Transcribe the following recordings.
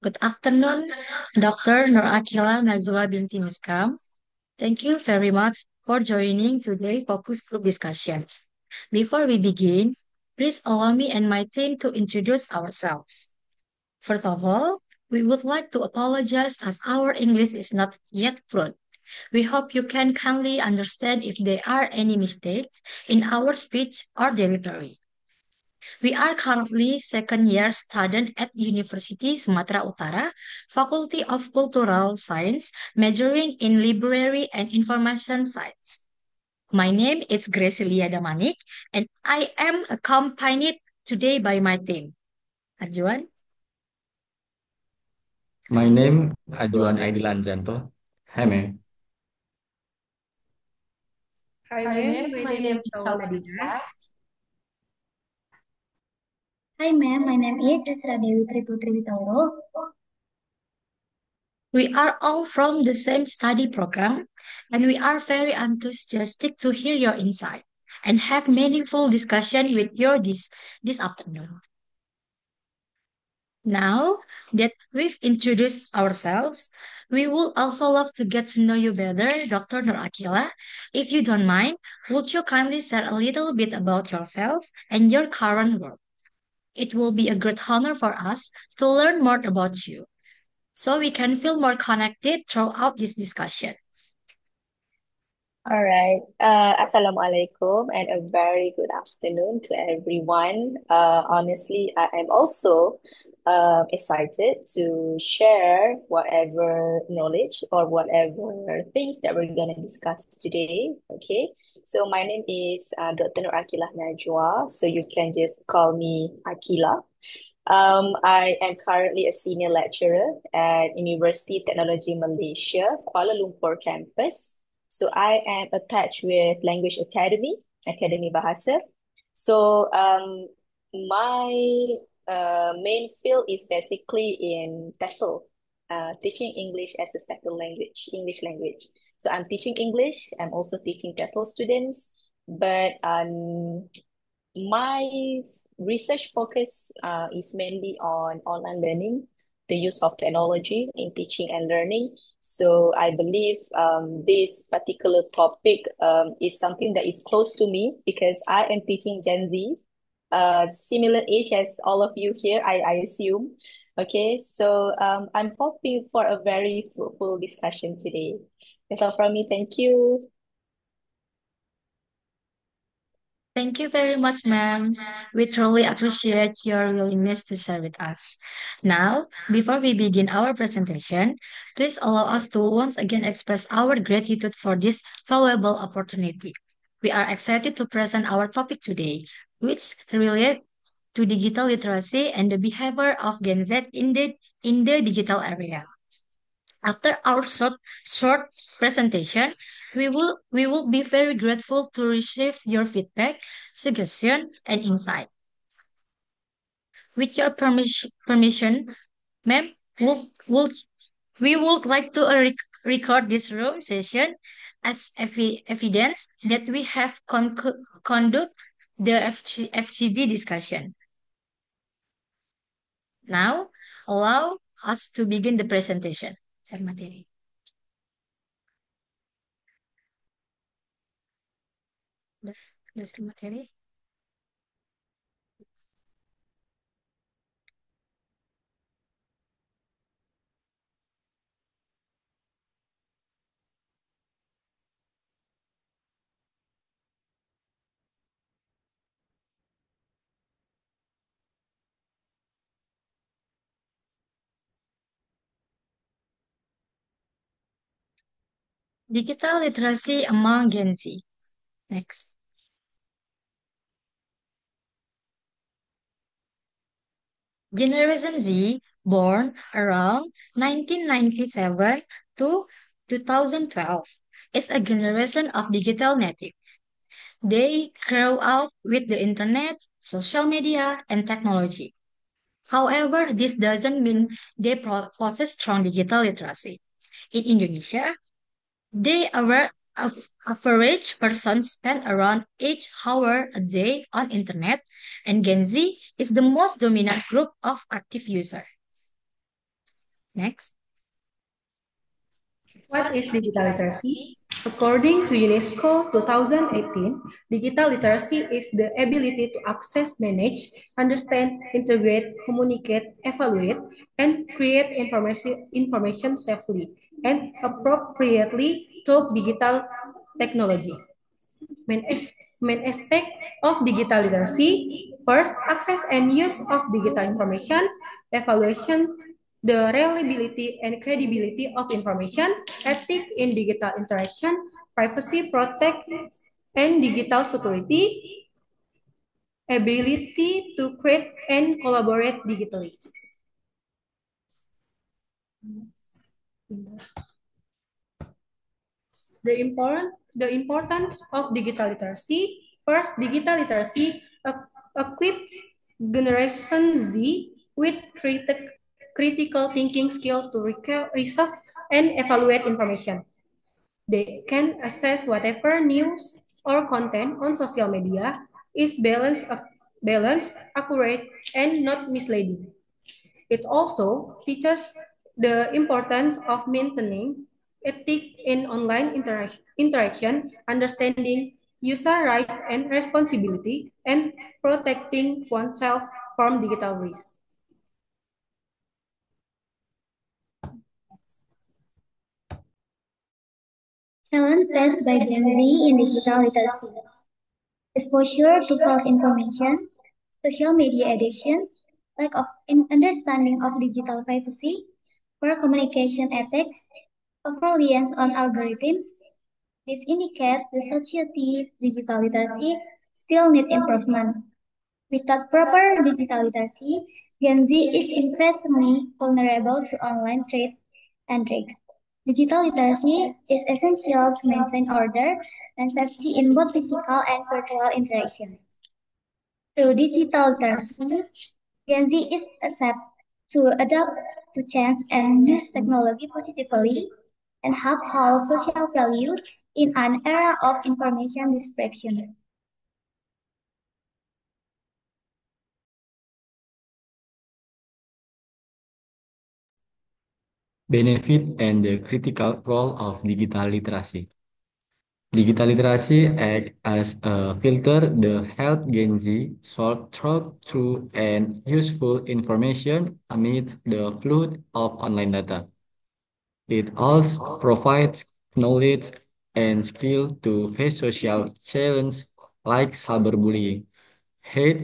Good afternoon, Dr. Nur Akila Nazwa binti Miskam. Thank you very much for joining today's focus group discussion. Before we begin, please allow me and my team to introduce ourselves. First of all, we would like to apologize as our English is not yet fluent. We hope you can kindly understand if there are any mistakes in our speech or delivery. We are currently second year student at University Sumatera Utara, Faculty of Cultural Science, majoring in Library and Information Science. My name is Gressilliya Damanik, and I am accompanied today by my team. Ajuan, My name Ajuan Aidilan Janto. Hi, ma'am. Hi, ma'am. My name is Salwa Nadira. Hi ma'am, my name is Putri. we are all from the same study program, and we are very enthusiastic to hear your insight and have meaningful discussion with you this afternoon. Now that we've introduced ourselves, we would also love to get to know you better, Dr. Nur Akila. If you don't mind, would you kindly share a little bit about yourself and your current work? It will be a great honor for us to learn more about you so we can feel more connected throughout this discussion. All right. Assalamualaikum and a very good afternoon to everyone. Honestly, I am also excited to share whatever knowledge or whatever things that we're going to discuss today. Okay. So my name is Dr. Nur Akilah Najwa. So you can just call me Akila. I am currently a senior lecturer at University Teknologi Malaysia, Kuala Lumpur campus. So I am attached with Language Academy, Academy Bahasa. So my main field is basically in TESOL, teaching English as a second language, English language. So I'm teaching English. I'm also teaching TESOL students, but my research focus is mainly on online learning, the use of technology in teaching and learning. So I believe this particular topic is something that is close to me because I am teaching Gen Z, similar age as all of you here, I assume. Okay, so I'm hoping for a very fruitful discussion today. That's all from me. Thank you. Thank you very much, ma'am. We truly appreciate your willingness to share with us. Now, before we begin our presentation, please allow us to once again express our gratitude for this valuable opportunity. We are excited to present our topic today, which relates to digital literacy and the behavior of Gen Z in the digital area. After our short presentation, we will be very grateful to receive your feedback, suggestion, and insight. With your permission, ma'am, we would like to record this room session as evidence that we have conduct the FGD discussion. Now, allow us to begin the presentation. Share materi. Udah share materi. Digital literacy among Gen Z. Next. Generation Z, born around 1997 to 2012, is a generation of digital natives. They grow up with the internet, social media, and technology. However, this doesn't mean they possess strong digital literacy. In Indonesia, the average person spend around 8 hours a day on internet, and Gen Z is the most dominant group of active users. Next. What is digital literacy? According to UNESCO 2018, digital literacy is the ability to access, manage, understand, integrate, communicate, evaluate, and create information safely and appropriately through digital technology. Main aspect of digital literacy: first, access and use of digital information, evaluation, the reliability and credibility of information, ethics in digital interaction, privacy protect, and digital security, ability to create and collaborate digitally. The importance of digital literacy. First, digital literacy equips Generation Z with critical thinking skill to research and evaluate information. They can assess whatever news or content on social media is balanced, accurate, and not misleading. It also teaches the importance of maintaining ethics in online interaction, understanding user rights and responsibility, and protecting oneself from digital risk. Challenge faced by Gen Z in digital literacy. Exposure to false information, social media addiction, lack of understanding of digital privacy, poor communication ethics, over-reliance on algorithms. This indicates the society digital literacy still need improvement. Without proper digital literacy, Gen Z is increasingly vulnerable to online threats and risks. Digital literacy is essential to maintain order and safety in both physical and virtual interaction. Through digital literacy, Gen Z is accept to adapt to change and use technology positively and uphold social value in an era of information dispersion. Benefit and the critical role of digital literacy. Digital literacy acts as a filter that helps Gen Z sort through and useful information amid the flood of online data. It also provides knowledge and skill to face social challenges like cyberbullying,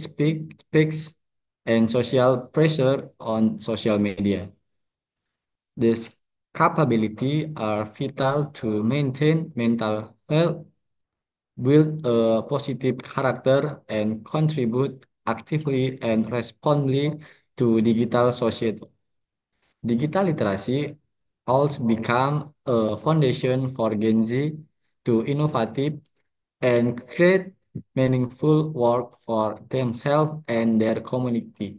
speaks, and social pressure on social media. These capabilities are vital to maintain mental health, build a positive character, and contribute actively and responsibly to digital society. Digital literacy also become a foundation for Gen Z to innovative and create meaningful work for themselves and their community.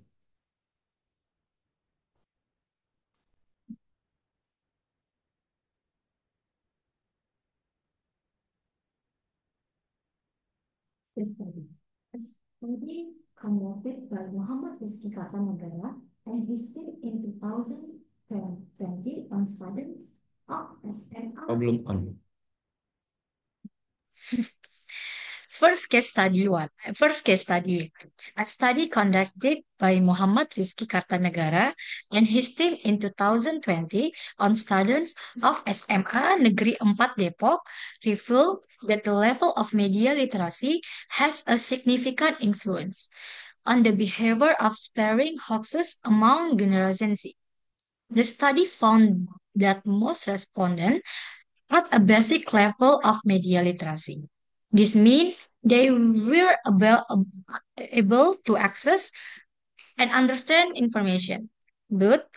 Study. A study conducted by Muhammad Rizki Kartanegara and his team in 2020 on students of SMA. Problem on. First case study. A study conducted by Muhammad Rizki Kartanegara and his team in 2020 on students of SMA Negeri 4 Depok revealed that the level of media literacy has a significant influence on the behavior of spreading hoaxes among Generation Z. The study found that most respondents had a basic level of media literacy. This means they were able to access and understand information, but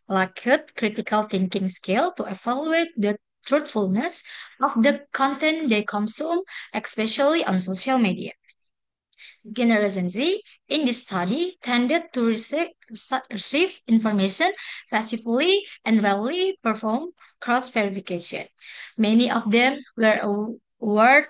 lacked critical thinking skill to evaluate the truthfulness of the content they consume, especially on social media. Generation Z in this study tended to receive information passively and rarely perform cross-verification. Many of them were aware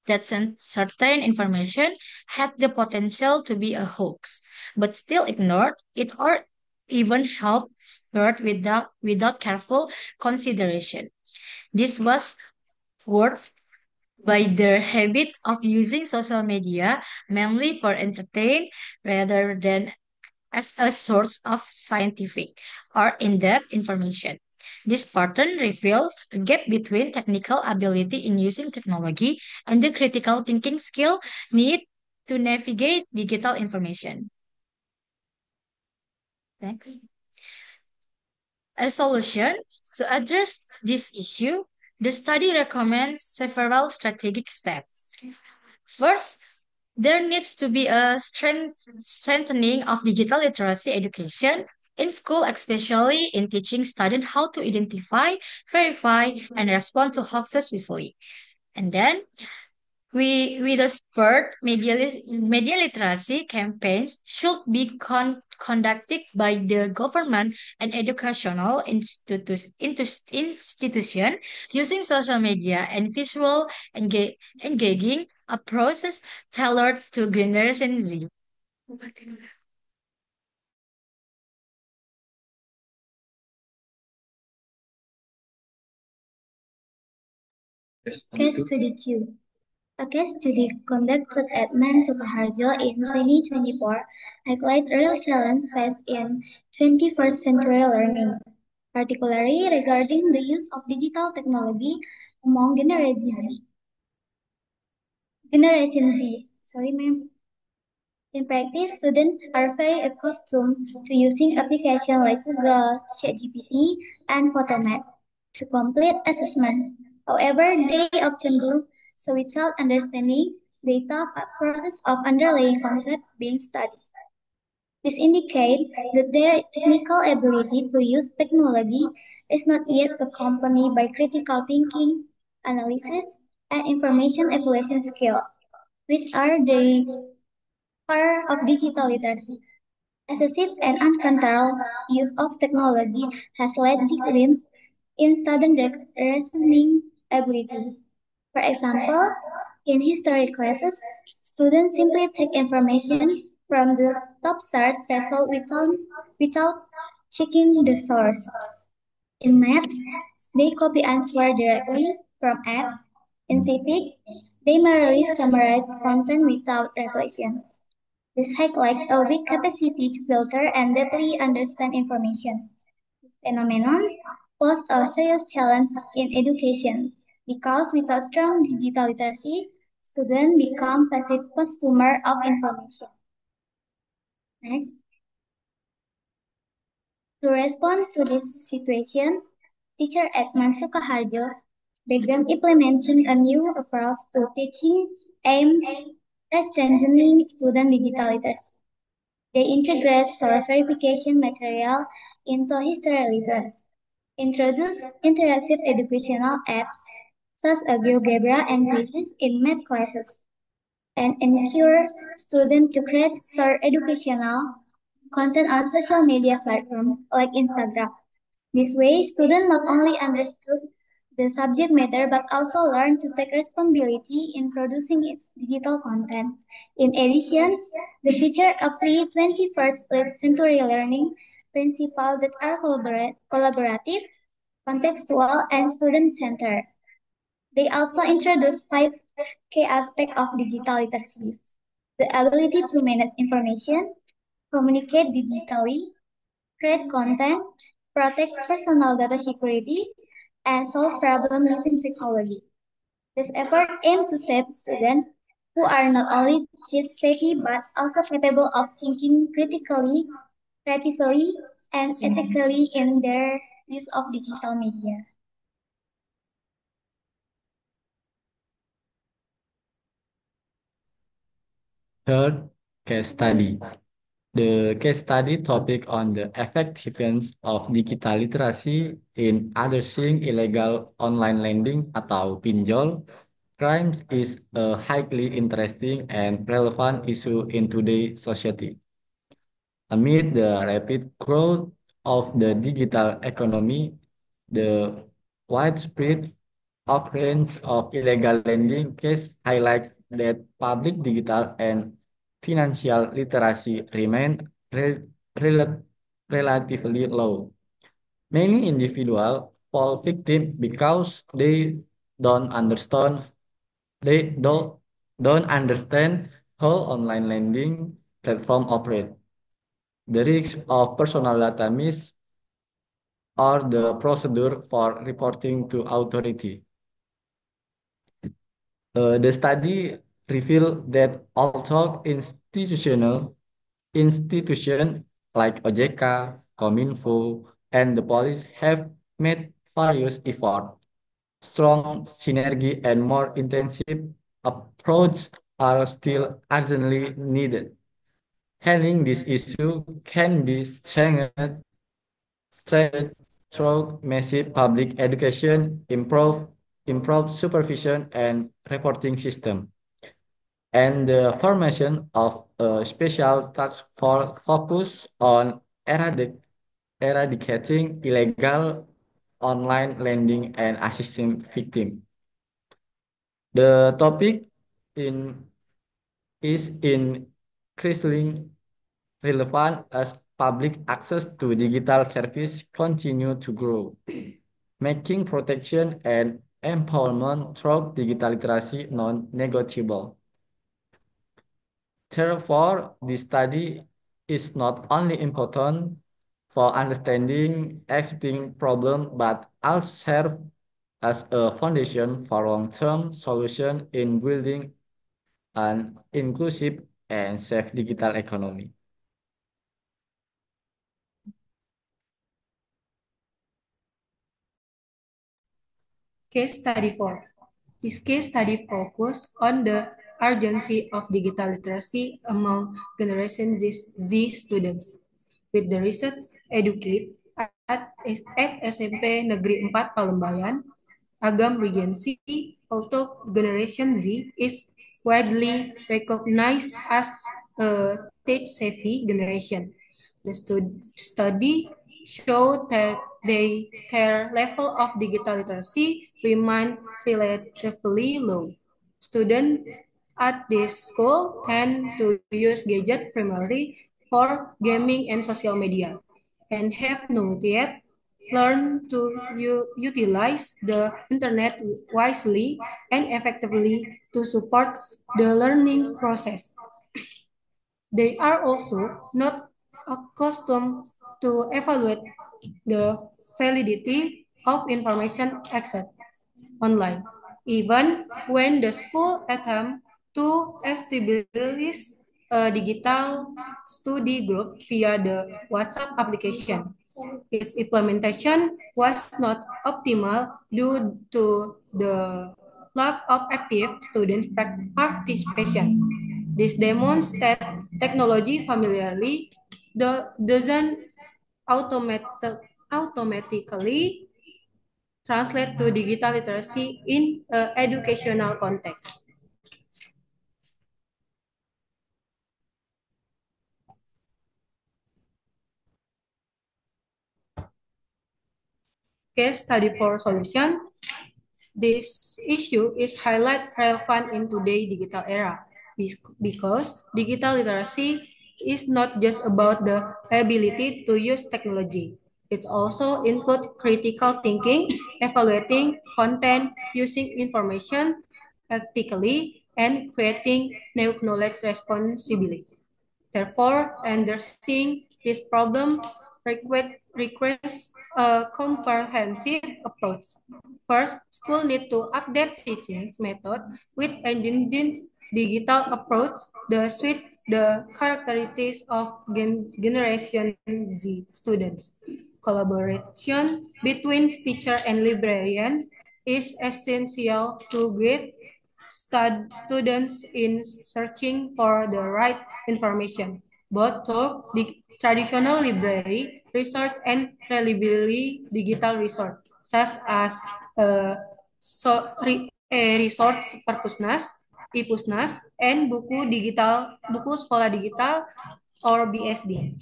that certain information had the potential to be a hoax, but still ignored it or even help spread without careful consideration. This was worse by their habit of using social media mainly for entertainment rather than as a source of scientific or in-depth information. This pattern reveals a gap between technical ability in using technology and the critical thinking skill needed to navigate digital information. Next. A solution to address this issue, the study recommends several strategic steps. First, there needs to be a strengthening of digital literacy education in school, especially in teaching students how to identify, verify, and respond to hoaxes visually. And then with the spurt, media literacy campaigns should be conducted by the government and educational institution using social media and visual engaging approaches tailored to Generation Z. Case study 2. A case study conducted at Man Sukaharjo in 2024 highlight real challenges faced in 21st century learning, particularly regarding the use of digital technology among Generation Z. Sorry, ma'am. In practice, students are very accustomed to using applications like Google, ChatGPT, and Photomath to complete assessments. However, they often do so without understanding the thought process of underlying concept being studied. This indicates that their technical ability to use technology is not yet accompanied by critical thinking, analysis, and information evaluation skills, which are the core of digital literacy. Excessive and uncontrolled use of technology has led decline in student reasoning ability. For example, in history classes, students simply take information from the top search result without checking the source. In math, they copy answer directly from apps. In civic, they merely summarize content without reflection. This highlights a weak capacity to filter and deeply understand information. This phenomenon poses a serious challenge in education because without strong digital literacy, students become passive consumers of information. Next, to respond to this situation, teacher at Mansuka Harjo began implementing a new approach to teaching aimed at strengthening student digital literacy. They integrate source verification material into history lesson, introduce interactive educational apps such as GeoGebra and quizzes in math classes, and encourage students to create short educational content on social media platforms like Instagram. This way, students not only understood the subject matter but also learn to take responsibility in producing its digital content. In addition, the teacher applied 21st century learning principles that are collaborative, contextual, and student-centered. They also introduced five key aspects of digital literacy: the ability to manage information, communicate digitally, create content, protect personal data security, and solve problems using technology. This effort aims to shape students who are not only tech savvy but also capable of thinking critically, creatively, and ethically in their use of digital media. Third, case study. The case study topic on the effectiveness of digital literacy in addressing illegal online lending atau pinjol crimes is a highly interesting and relevant issue in today's society. Amid the rapid growth of the digital economy, the widespread occurrence of illegal lending cases highlight that public digital and financial literacy remain relatively low. Many individuals fall victim because don't understand they don't understand how online lending platform operate, the risk of personal data miss, or the procedure for reporting to authority. The study revealed that although institution like OJK, Kominfo, and the police have made various efforts, strong synergy and more intensive approach are still urgently needed. Handling this issue can be strengthened through massive public education, improved supervision and reporting system, and the formation of a special task force focused on eradicating illegal online lending and assisting victims. The topic in is increasingly relevant as public access to digital service continue to grow, making protection and empowerment through digital literacy non-negotiable. Therefore, this study is not only important for understanding existing problems but also serve as a foundation for long-term solution in building an inclusive and safe digital economy. Case study 4. This case study focused on the urgency of digital literacy among Generation Z students. With the research educate at SMP Negeri 4 Palembayan, Agam Regency, although Generation Z is widely recognized as a tech-savvy generation. The study showed that their level of digital literacy remained relatively low. Students at this school tend to use gadgets primarily for gaming and social media, and have not yet learned to utilize the internet wisely and effectively to support the learning process. They are also not accustomed to evaluate the validity of information accessed online, even when the school attempt to establish a digital study group via the WhatsApp application. Its implementation was not optimal due to the lack of active student participation. This demonstrates technology familiarly doesn't automatically translate to digital literacy in educational context. Case study for solution. This issue is highly relevant in today's digital era because digital literacy is not just about the ability to use technology. It also includes critical thinking, evaluating content, using information ethically, and creating new knowledge responsibly. Therefore, addressing this problem requires a comprehensive approach. First, school need to update teaching method with engine's digital approach that suit the characteristics of Generation Z students. Collaboration between teacher and librarians is essential to guide students in searching for the right information, both through the traditional library resource and reliably digital resource, such as resource perpusnas, ipusnas, and buku sekolah digital or BSD.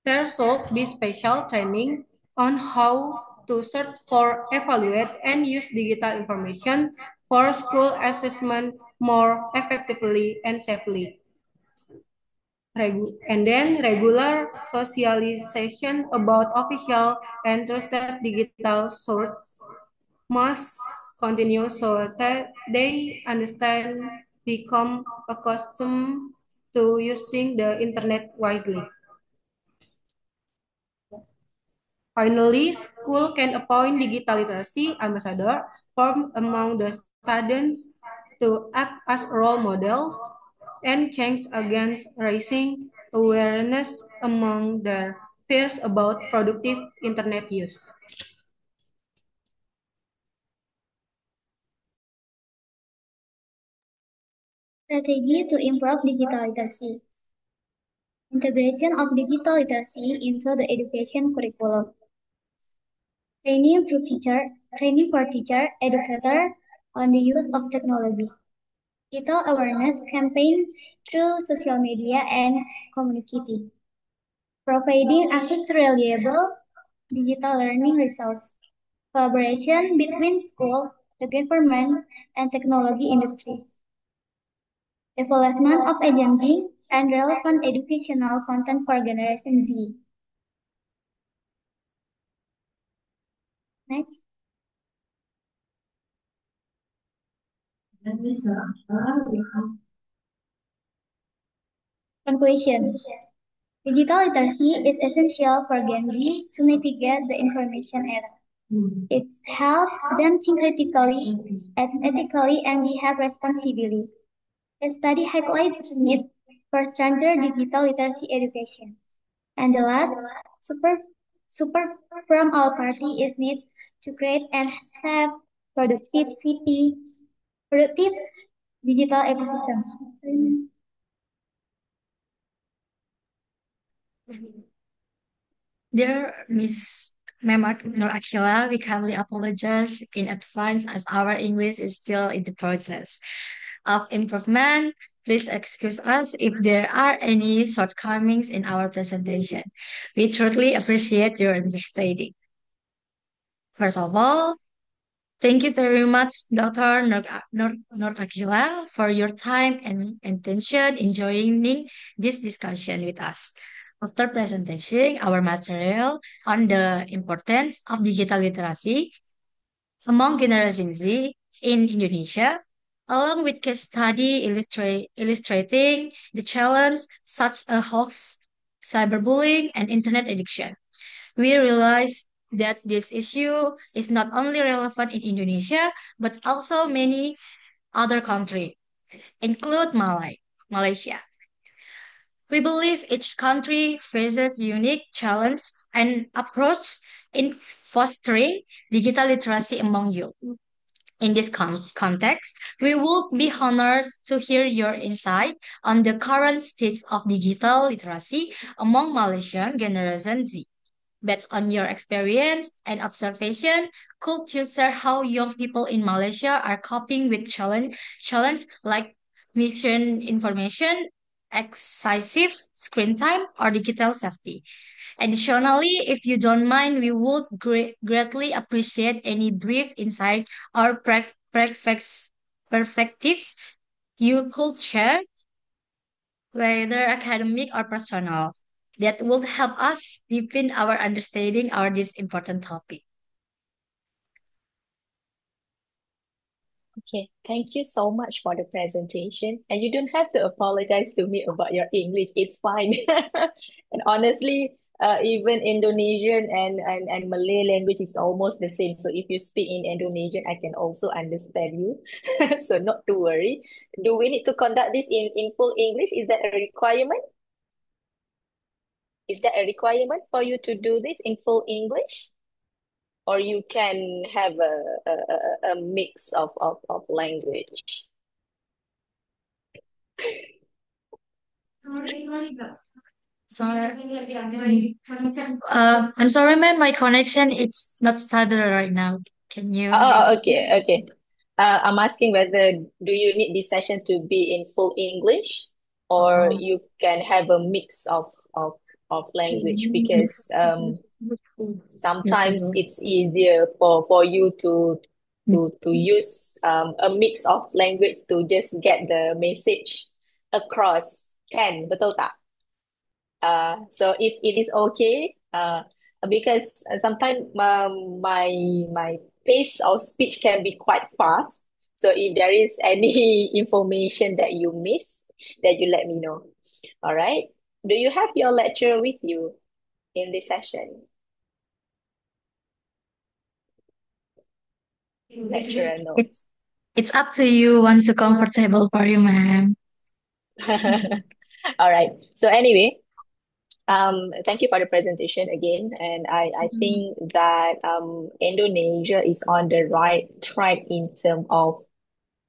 There should be special training on how to search for, evaluate, and use digital information for school assessment more effectively and safely. regular socialization about official and trusted digital source must continue so that they understand, become accustomed to using the internet wisely. Finally, school can appoint digital literacy ambassador from among the students to act as role models and change against raising awareness among their peers about productive internet use. Strategy to improve digital literacy. Integration of digital literacy into the education curriculum. Training for teacher, educator on the use of technology. Digital awareness campaign through social media and community. Providing access to reliable digital learning resource. Collaboration between school, the government, and technology industry. Development of engaging and relevant educational content for Generation Z. Next. Conclusion. Digital literacy is essential for Gen Z to navigate the information era. It helps them think critically, act ethically, and behave responsibly. The study highlights the need for stronger digital literacy education. And the last, support, support from all parties is needed to create and have productive digital ecosystem. Dear Miss Memak Nur Akila, we kindly apologize in advance as our English is still in the process of improvement. Please excuse us if there are any shortcomings in our presentation. We truly appreciate your understanding. First of all, thank you very much, Dr. Nur Akila, for your time and attention in joining this discussion with us. After presenting our material on the importance of digital literacy among Generation Z in Indonesia, along with case study illustrating the challenge such as hoax, cyberbullying, and internet addiction, we realize that this issue is not only relevant in Indonesia, but also many other countries, include Malaysia. We believe each country faces unique challenges and approach in fostering digital literacy among youth. In this context, we would be honored to hear your insight on the current state of digital literacy among Malaysian Generation Z. Based on your experience and observation, could you share how young people in Malaysia are coping with challenge like misinformation, excessive screen time, or digital safety? Additionally, if you don't mind, we would greatly appreciate any brief insight or perspectives you could share, whether academic or personal, that will help us deepen our understanding of this important topic. Okay, thank you so much for the presentation. And you don't have to apologize to me about your English. It's fine. And honestly, even Indonesian and Malay language is almost the same. So if you speak in Indonesian, I can also understand you. So not to worry. Do we need to conduct this in full English? Is that a requirement? Is that a requirement for you to do this in full English? Or you can have a mix of language. Sorry. I'm sorry, ma'am. My connection it's not stable right now. Can you Oh, maybe? okay, okay. I'm asking whether do you need this session to be in full English or Oh. you can have a mix of language because Yes, I sometimes will. it's easier for you to use a mix of language to just get the message across. Kan, betul tak? So if it is okay, because sometimes my pace of speech can be quite fast. So if there is any information that you miss, then you let me know. All right. Do you have your lecturer with you in this session? Lecturer, no. It's it's up to you. Want to comfortable for you, ma'am. All right. So anyway, thank you for the presentation again. And I Mhm. think that Indonesia is on the right track in terms of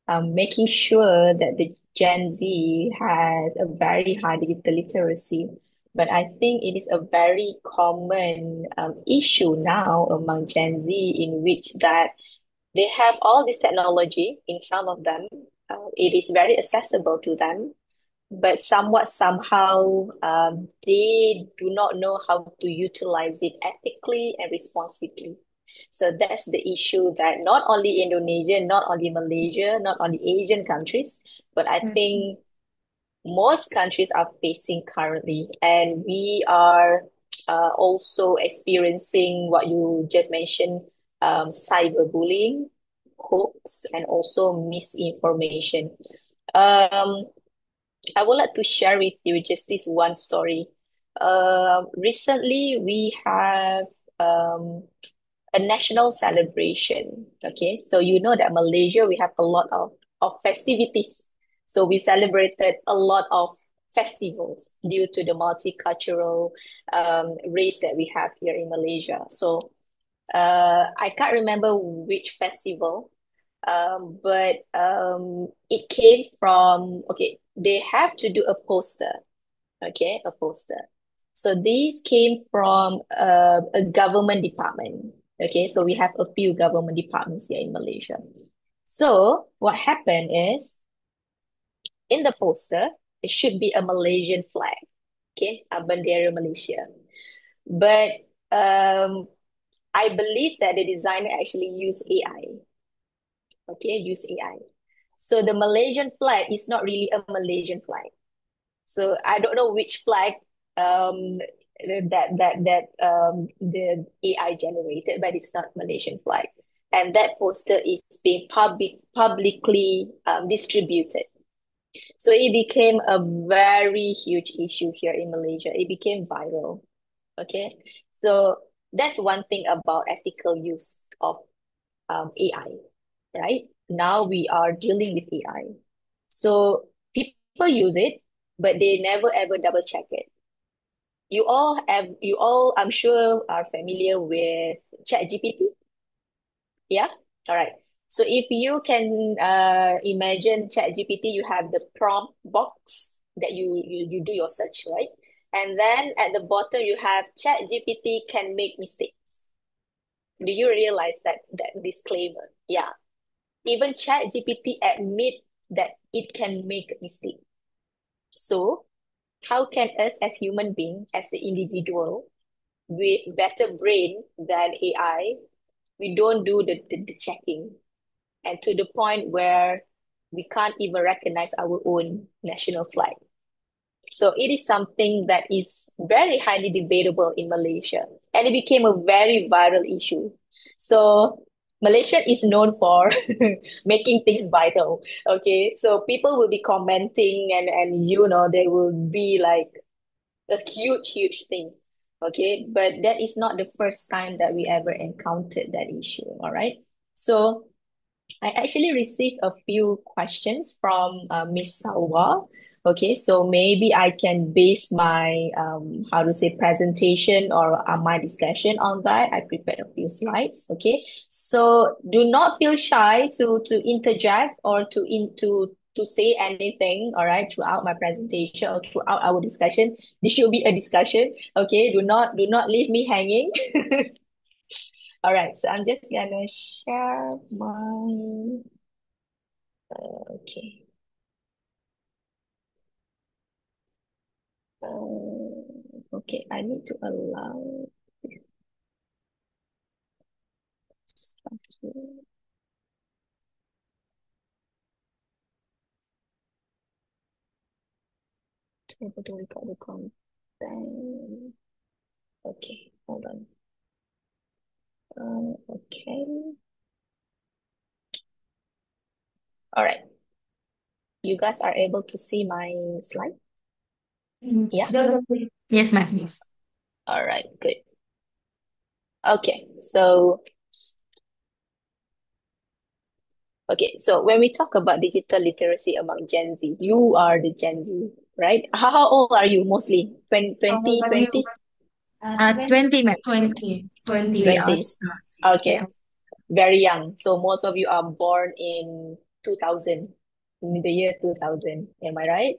making sure that the Gen Z has a very high digital literacy. But I think it is a very common issue now among Gen Z in which that they have all this technology in front of them. It is very accessible to them, but somewhat somehow they do not know how to utilize it ethically and responsibly. So that's the issue that not only Indonesia, not only Malaysia, Yes. not only Asian countries, but I Yes. think most countries are facing currently. And we are also experiencing what you just mentioned, cyberbullying, hoax, and also misinformation. Um, I would like to share with you just this one story. Recently, we have um, a national celebration. Okay, so you know that Malaysia, we have a lot of festivities. So we celebrated a lot of festivals due to the multicultural race that we have here in Malaysia. So I can't remember which festival, but it came from, okay, they have to do a poster, okay, a poster. So these came from a government department, okay, so we have a few government departments here in Malaysia. So what happened is in the poster, it should be a Malaysian flag, okay, a bendera Malaysia. But um, I believe that the designer actually used AI, okay, use AI. So the Malaysian flag is not really a Malaysian flag. So I don't know which flag um that the AI generated, but it's not Malaysian flag. And that poster is being publicly distributed. So it became a very huge issue here in Malaysia. It became viral. Okay. So that's one thing about ethical use of AI, right? Now we are dealing with AI. So people use it, but they never ever double check it. You all, I'm sure, are familiar with ChatGPT. Yeah? All right. So if you can imagine ChatGPT, you have the prompt box that you do your search, right? And then at the bottom, you have ChatGPT can make mistakes. Do you realize that disclaimer? Yeah. Even ChatGPT admit that it can make mistakes. So how can us as human beings, as the individual with better brain than AI, we don't do the checking, and to the point where we can't even recognize our own national flag. So it is something that is very highly debatable in Malaysia, and it became a very viral issue. So Malaysia is known for making things viral. Okay, so people will be commenting, and they will be like a huge thing. Okay, but that is not the first time that we ever encountered that issue. All right, so I actually received a few questions from Miss Salwa. Okay, so maybe I can base my how to say presentation or my discussion on that. I prepared a few slides. Okay, so do not feel shy to interject or to say anything. All right, throughout my presentation or throughout our discussion. This should be a discussion. Okay, do not leave me hanging. All right, so I'm just gonna share my okay. Okay, I need to allow this structure. To able to record the content. Then, okay, hold on. Okay. All right. You guys are able to see my slide? Yeah? Yes, ma'am. Yes. All right, good. Okay, so when we talk about digital literacy among Gen Z, you are the Gen Z, right? How old are you mostly? 20, How old 20, are you? 20, 20, ma'am. 20. 20s? Okay, very young. So most of you are born in 2000, in the year 2000. Am I right?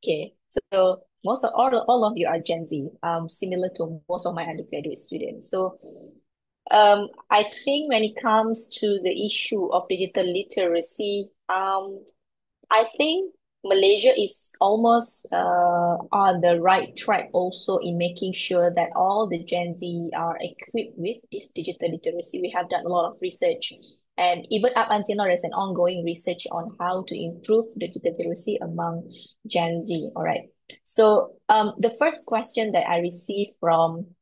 Okay, so all of you are Gen Z, similar to most of my undergraduate students. So I think when it comes to the issue of digital literacy, I think Malaysia is almost on the right track also in making sure that all the Gen Z are equipped with this digital literacy. We have done a lot of research, and even up until now, there's an ongoing research on how to improve digital literacy among Gen Z. All right. So the first question that I received from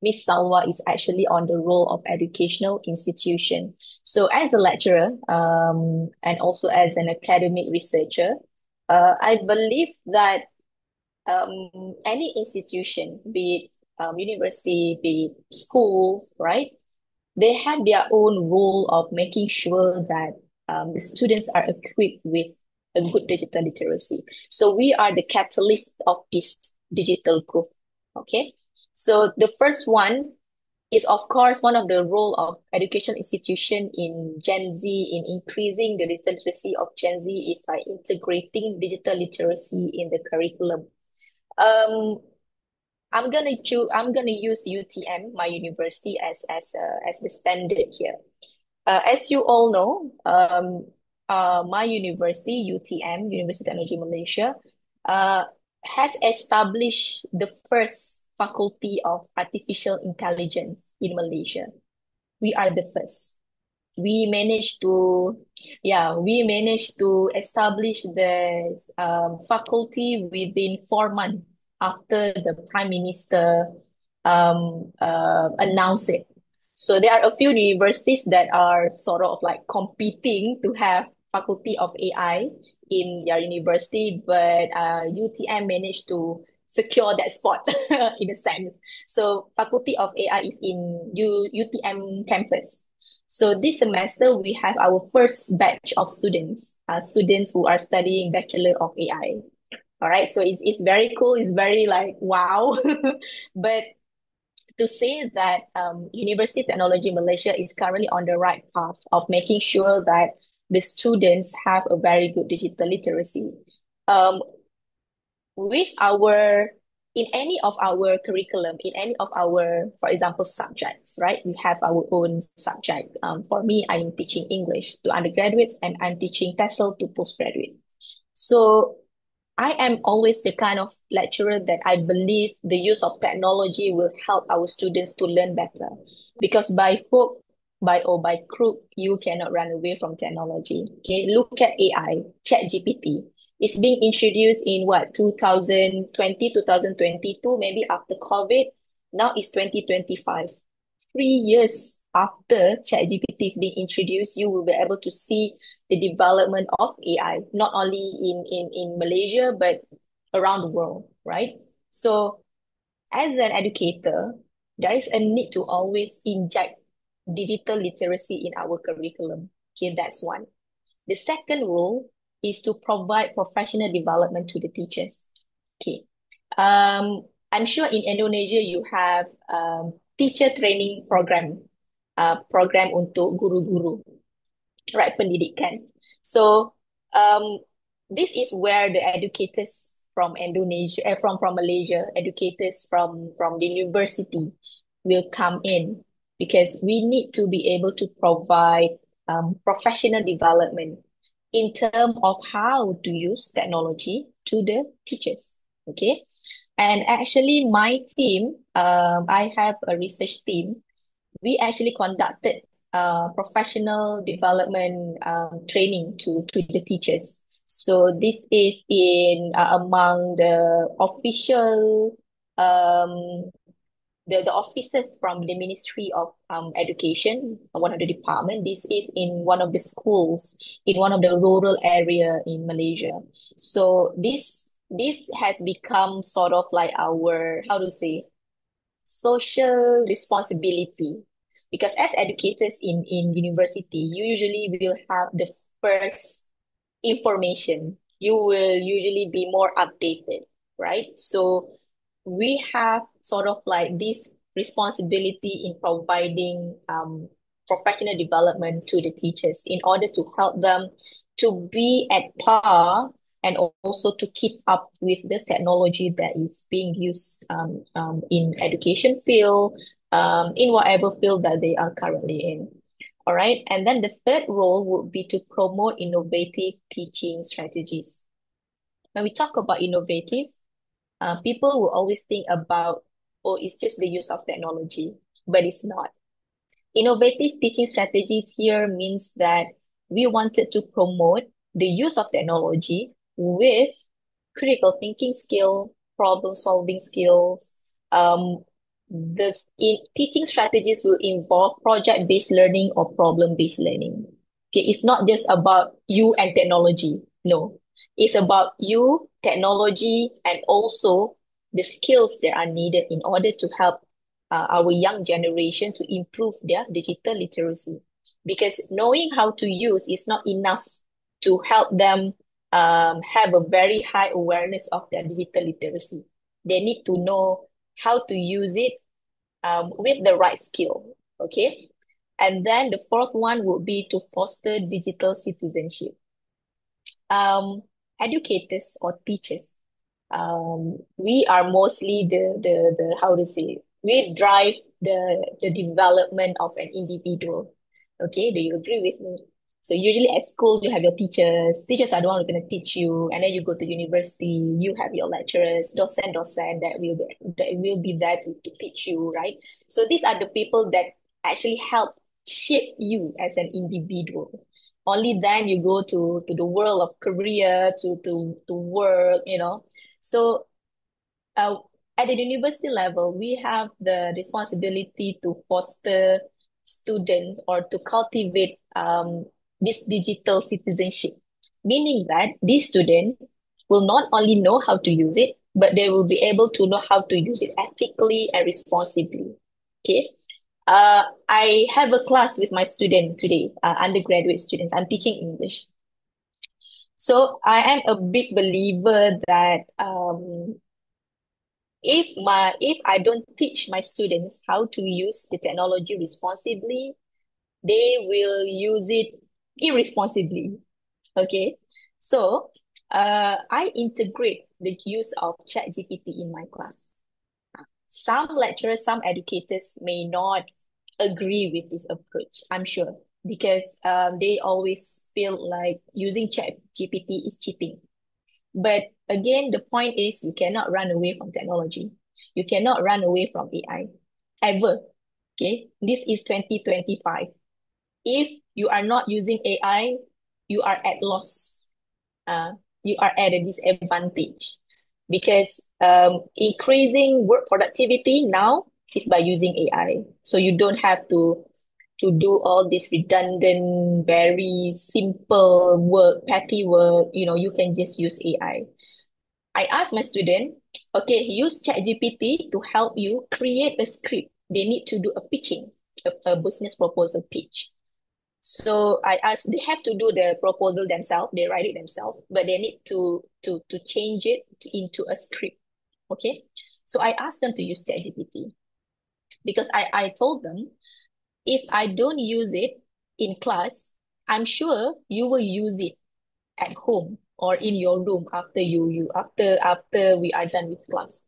Miss Salwa is actually on the role of educational institution. So as a lecturer, and also as an academic researcher, I believe that any institution, be it university, be it schools, right? They have their own role of making sure that the students are equipped with a good digital literacy. So we are the catalyst of this digital growth. Okay. So the first one is of course one of the role of education institution in Gen Z in increasing the digital literacy of Gen Z is by integrating digital literacy in the curriculum. Um, I'm gonna use UTM, my university, as the standard here. As you all know, my university, UTM, University Teknologi Malaysia, uh, has established the first faculty of artificial intelligence in Malaysia. We are the first. We managed to, yeah, we managed to establish the faculty within 4 months after the Prime Minister announced it. So there are a few universities that are sort of like competing to have Faculty of AI in their university, but UTM managed to secure that spot in a sense. So Faculty of AI is in UTM campus. So this semester we have our first batch of students who are studying Bachelor of AI. All right, so it's very cool. It's very like wow, but to say that University Technology Malaysia is currently on the right path of making sure that the students have a very good digital literacy. Um, with our in any of our curriculum, in any of our, for example, subjects, right? We have our own subject. For me, I'm teaching English to undergraduates and I'm teaching TESOL to postgraduate. So I am always the kind of lecturer that I believe the use of technology will help our students to learn better. Because by hook, by crook, you cannot run away from technology. Okay, look at AI, ChatGPT. It's being introduced in what, 2020, 2022, maybe after COVID. Now it's 2025. 3 years after ChatGPT is being introduced, you will be able to see the development of AI, not only in Malaysia, but around the world, right? So as an educator, there is a need to always inject digital literacy in our curriculum. Okay, that's one. The second rule is to provide professional development to the teachers. Okay. I'm sure in Indonesia you have teacher training program, program untuk guru-guru, right? Pendidikan. So this is where the educators from Indonesia, from Malaysia, educators from the university will come in because we need to be able to provide professional development in terms of how to use technology to the teachers. Okay. And actually, my team, I have a research team. We actually conducted professional development training to the teachers. So this is in among the official um, the officers from the Ministry of Education, one of the department. This is in one of the schools in one of the rural area in Malaysia. So this has become sort of like our, how to say, social responsibility, because as educators in university, you usually will have the first information. You will usually be more updated, right? So we have sort of like this responsibility in providing professional development to the teachers in order to help them to be at par and also to keep up with the technology that is being used in education field, in whatever field that they are currently in. All right. And then the third role would be to promote innovative teaching strategies. When we talk about innovative, people will always think about, oh, it's just the use of technology, but it's not. Innovative teaching strategies here means that we wanted to promote the use of technology with critical thinking skill, problem solving skills. Teaching strategies will involve project-based learning or problem-based learning. Okay, it's not just about you and technology. No, it's about you, technology, and also the skills that are needed in order to help our young generation to improve their digital literacy. Because knowing how to use is not enough to help them have a very high awareness of their digital literacy. They need to know how to use it with the right skill. Okay. And then the fourth one would be to foster digital citizenship. Educators or teachers, we are mostly the how to say, we drive the development of an individual. Okay, do you agree with me? So usually at school you have your teachers. Teachers are the one who are going to teach you, and then you go to university, you have your lecturers, docent that will be there to teach you, right? So these are the people that actually help shape you as an individual. Only then you go to the world of career, to work, so uh, at the university level, we have the responsibility to foster student or to cultivate this digital citizenship, meaning that these students will not only know how to use it, but they will be able to know how to use it ethically and responsibly. Okay. I have a class with my student today, undergraduate students. I'm teaching English. So I am a big believer that if I don't teach my students how to use the technology responsibly, they will use it irresponsibly. Okay. So I integrate the use of ChatGPT in my class. Some lecturers, some educators may not agree with this approach, I'm sure, because they always feel like using ChatGPT is cheating. But again, the point is you cannot run away from technology. You cannot run away from AI ever. Okay, this is 2025. If you are not using AI, you are at loss. You are at a disadvantage, because increasing work productivity now is by using AI. So you don't have to do all this redundant, very simple work, petty work. You can just use AI. I asked my student, okay, use ChatGPT to help you create a script. They need to do a pitching, a business proposal pitch. So I asked, they have to do the proposal themselves, they write it themselves, but they need to change it into a script. Okay. So I asked them to use ChatGPT, because I told them, if I don't use it in class, I'm sure you will use it at home or in your room after we are done with class.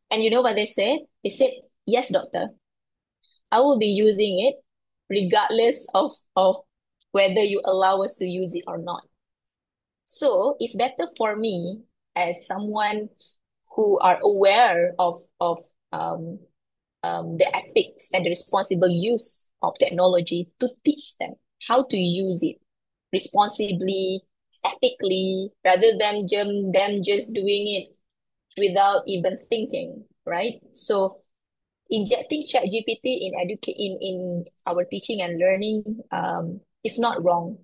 And you know what they said? They said, yes, doctor, I will be using it regardless of whether you allow us to use it or not. So it's better for me, as someone who are aware of the ethics and the responsible use of technology, to teach them how to use it responsibly, ethically, rather than them just doing it without even thinking. right? So injecting ChatGPT in our teaching and learning is not wrong,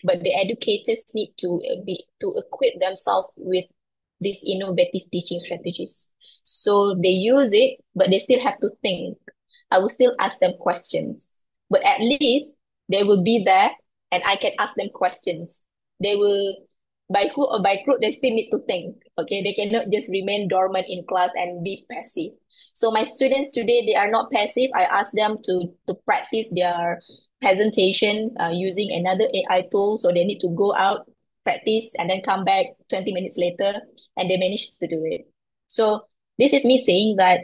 but the educators need to equip themselves with these innovative teaching strategies. So they use it, but they still have to think. I will still ask them questions, but at least they will be there and I can ask them questions. They will, by hook or by crook, they still need to think. Okay, they cannot just remain dormant in class and be passive. So my students today, they are not passive. I ask them to practice their presentation using another AI tool. So they need to go out, practice, and then come back 20 minutes later, and they manage to do it. So this is me saying that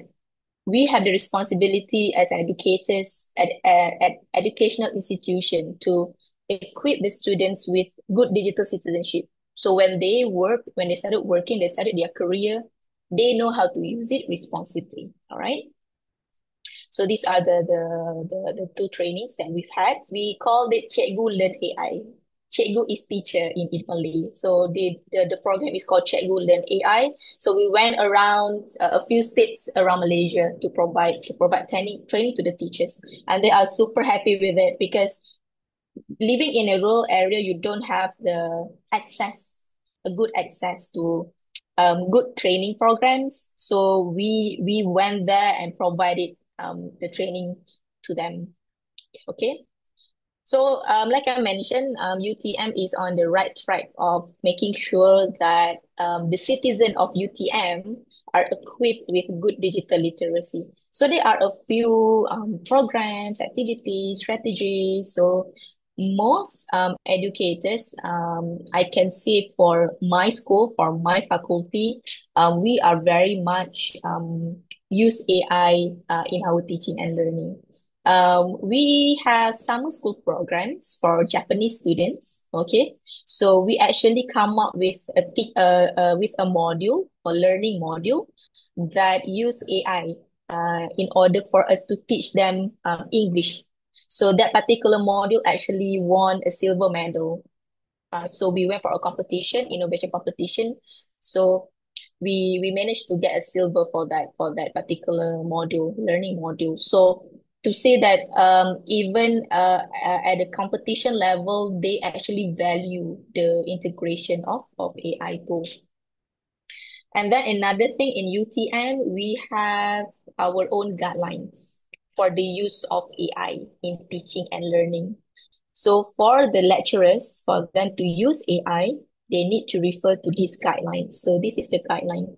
we have the responsibility as educators at educational institution to equip the students with good digital citizenship. So when they started working, they started their career, they know how to use it responsibly. All right. So these are the two trainings that we've had. We called it Cikgu Learn AI. Cikgu is teacher in Malay. So the program is called Cikgu Learn AI. So we went around a few states around Malaysia to provide training to the teachers. And they are super happy with it because living in a rural area, you don't have a good access to good training programs. So we went there and provided the training to them. Okay. So like I mentioned, UTM is on the right track of making sure that the citizen of UTM are equipped with good digital literacy. So there are a few programs, activities, strategies. So most educators, I can say for my school, for my faculty, we are very much use AI in our teaching and learning. We have summer school programs for Japanese students. Okay, so we actually come up with a module or learning module that use AI in order for us to teach them English. So that particular module actually won a silver medal. So we went for a competition, innovation competition. So we managed to get a silver for that particular module, learning module. So to say that even at the competition level, they actually value the integration of AI tools. And then another thing in UTM, we have our own guidelines for the use of AI in teaching and learning. So for the lecturers, for them to use AI, they need to refer to these guidelines. So this is the guideline.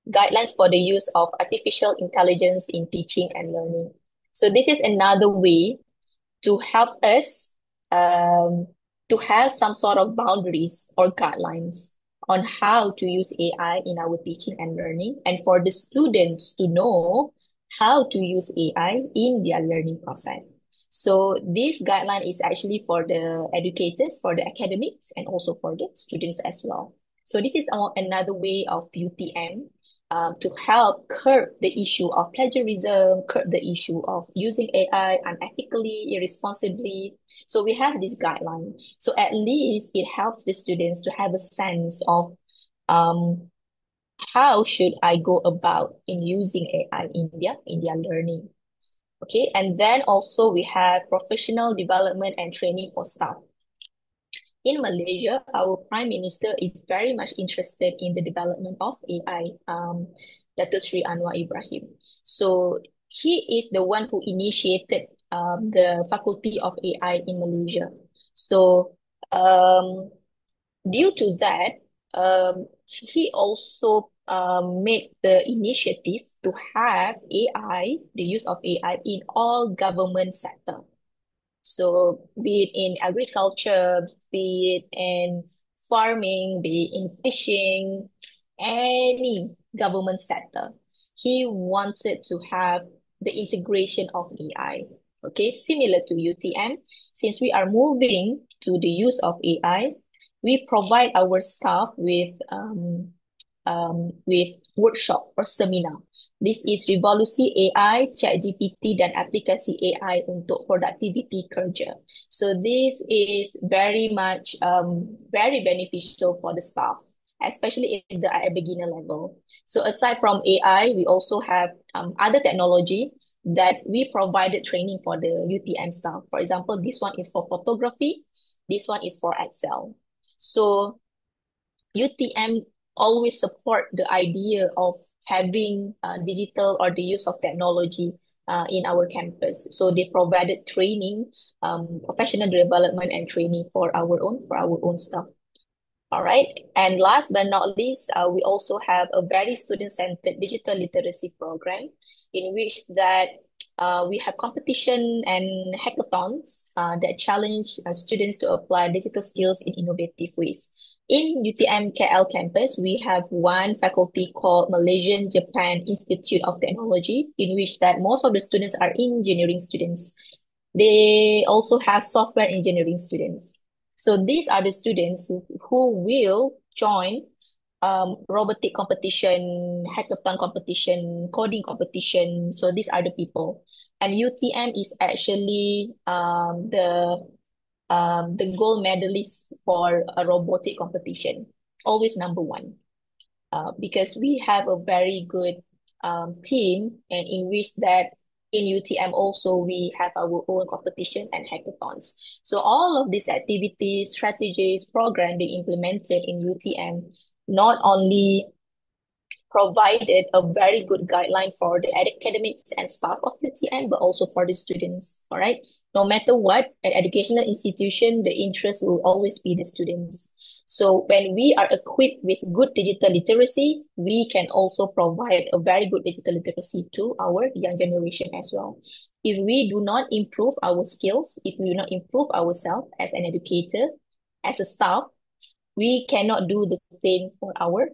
Guidelines for the use of artificial intelligence in teaching and learning. So this is another way to help us to have some sort of boundaries or guidelines on how to use AI in our teaching and learning, and for the students to know how to use AI in their learning process. So this guideline is actually for the educators, for the academics, and also for the students as well. So this is another way of UTM to help curb the issue of plagiarism, curb the issue of using AI unethically, irresponsibly. So we have this guideline. So at least it helps the students to have a sense of how should I go about in using AI in their learning. Okay, and then also we have professional development and training for staff. In Malaysia, our Prime Minister is very much interested in the development of AI, Dato Sri Anwar Ibrahim. So he is the one who initiated the Faculty of AI in Malaysia. So due to that, he also made the initiative to have AI, the use of AI in all government sector. So be it in agriculture, be it in farming, be it in fishing, any government sector, he wanted to have the integration of AI. Okay, similar to UTM, since we are moving to the use of AI, we provide our staff with workshop or seminar. This is Revolusi AI, ChatGPT, dan aplikasi AI untuk produktiviti kerja. So this is very much very beneficial for the staff, especially at the beginner level. So aside from AI, we also have other technology that we provided training for the UTM staff. For example, this one is for photography, this one is for Excel. So UTM always support the idea of having digital or the use of technology in our campus. So they provided training, professional development and training for our own staff. All right. And last but not least, we also have a very student-centered digital literacy program in which that we have competition and hackathons that challenge students to apply digital skills in innovative ways. In UTM KL campus, we have one faculty called Malaysian Japan Institute of Technology, in which that most of the students are engineering students. They also have software engineering students. So these are the students who will join robotic competition, hackathon competition, coding competition. So these are the people. And UTM is actually the gold medalist for a robotic competition, always number one. Because we have a very good team, and in which that in UTM also we have our own competition and hackathons. So all of these activities, strategies, program being implemented in UTM not only provided a very good guideline for the academics and staff of UTM, but also for the students. All right. No matter what, an educational institution, the interest will always be the students. So when we are equipped with good digital literacy, we can also provide a very good digital literacy to our young generation as well. If we do not improve our skills, if we do not improve ourselves as an educator, as a staff, we cannot do the same for our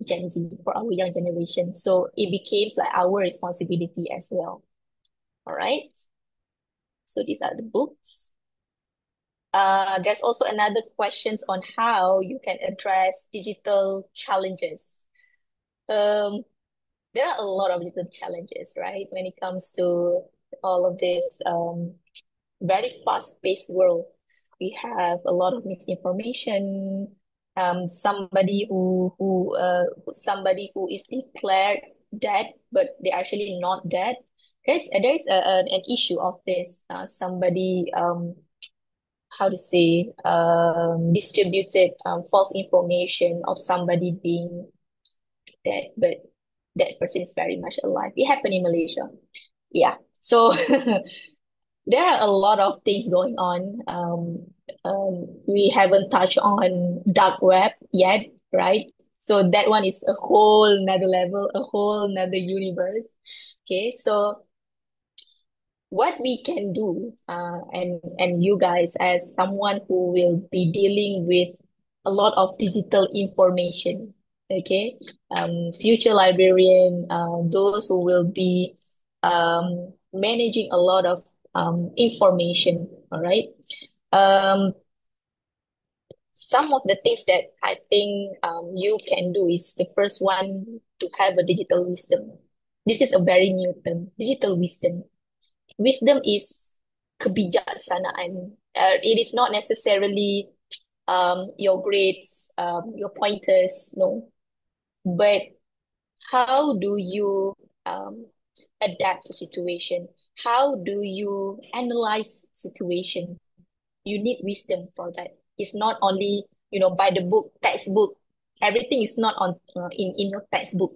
Gen Z, for our young generation. So it becomes like our responsibility as well. All right. So these are the books. There's also another questions on how you can address digital challenges. Um, there are a lot of digital challenges, right? When it comes to all of this very fast-paced world. We have a lot of misinformation. Somebody who is declared dead, but they're actually not dead. There is an issue of this. Somebody how to say distributed false information of somebody being dead, but that person is very much alive. It happened in Malaysia. Yeah. So there are a lot of things going on. We haven't touched on dark web yet, right? So that one is a whole another level, a whole another universe. Okay, so what we can do, and you guys as someone who will be dealing with a lot of digital information, okay, future librarian, those who will be managing a lot of information, all right. Um, some of the things that I think you can do is the first one to have a digital wisdom. This is a very new term, digital wisdom. Wisdom is kebijaksanaan. It is not necessarily your grades, your pointers, no. But how do you adapt to situation? How do you analyze situation? You need wisdom for that. It's not only, by the book, textbook. Everything is not on in your textbook.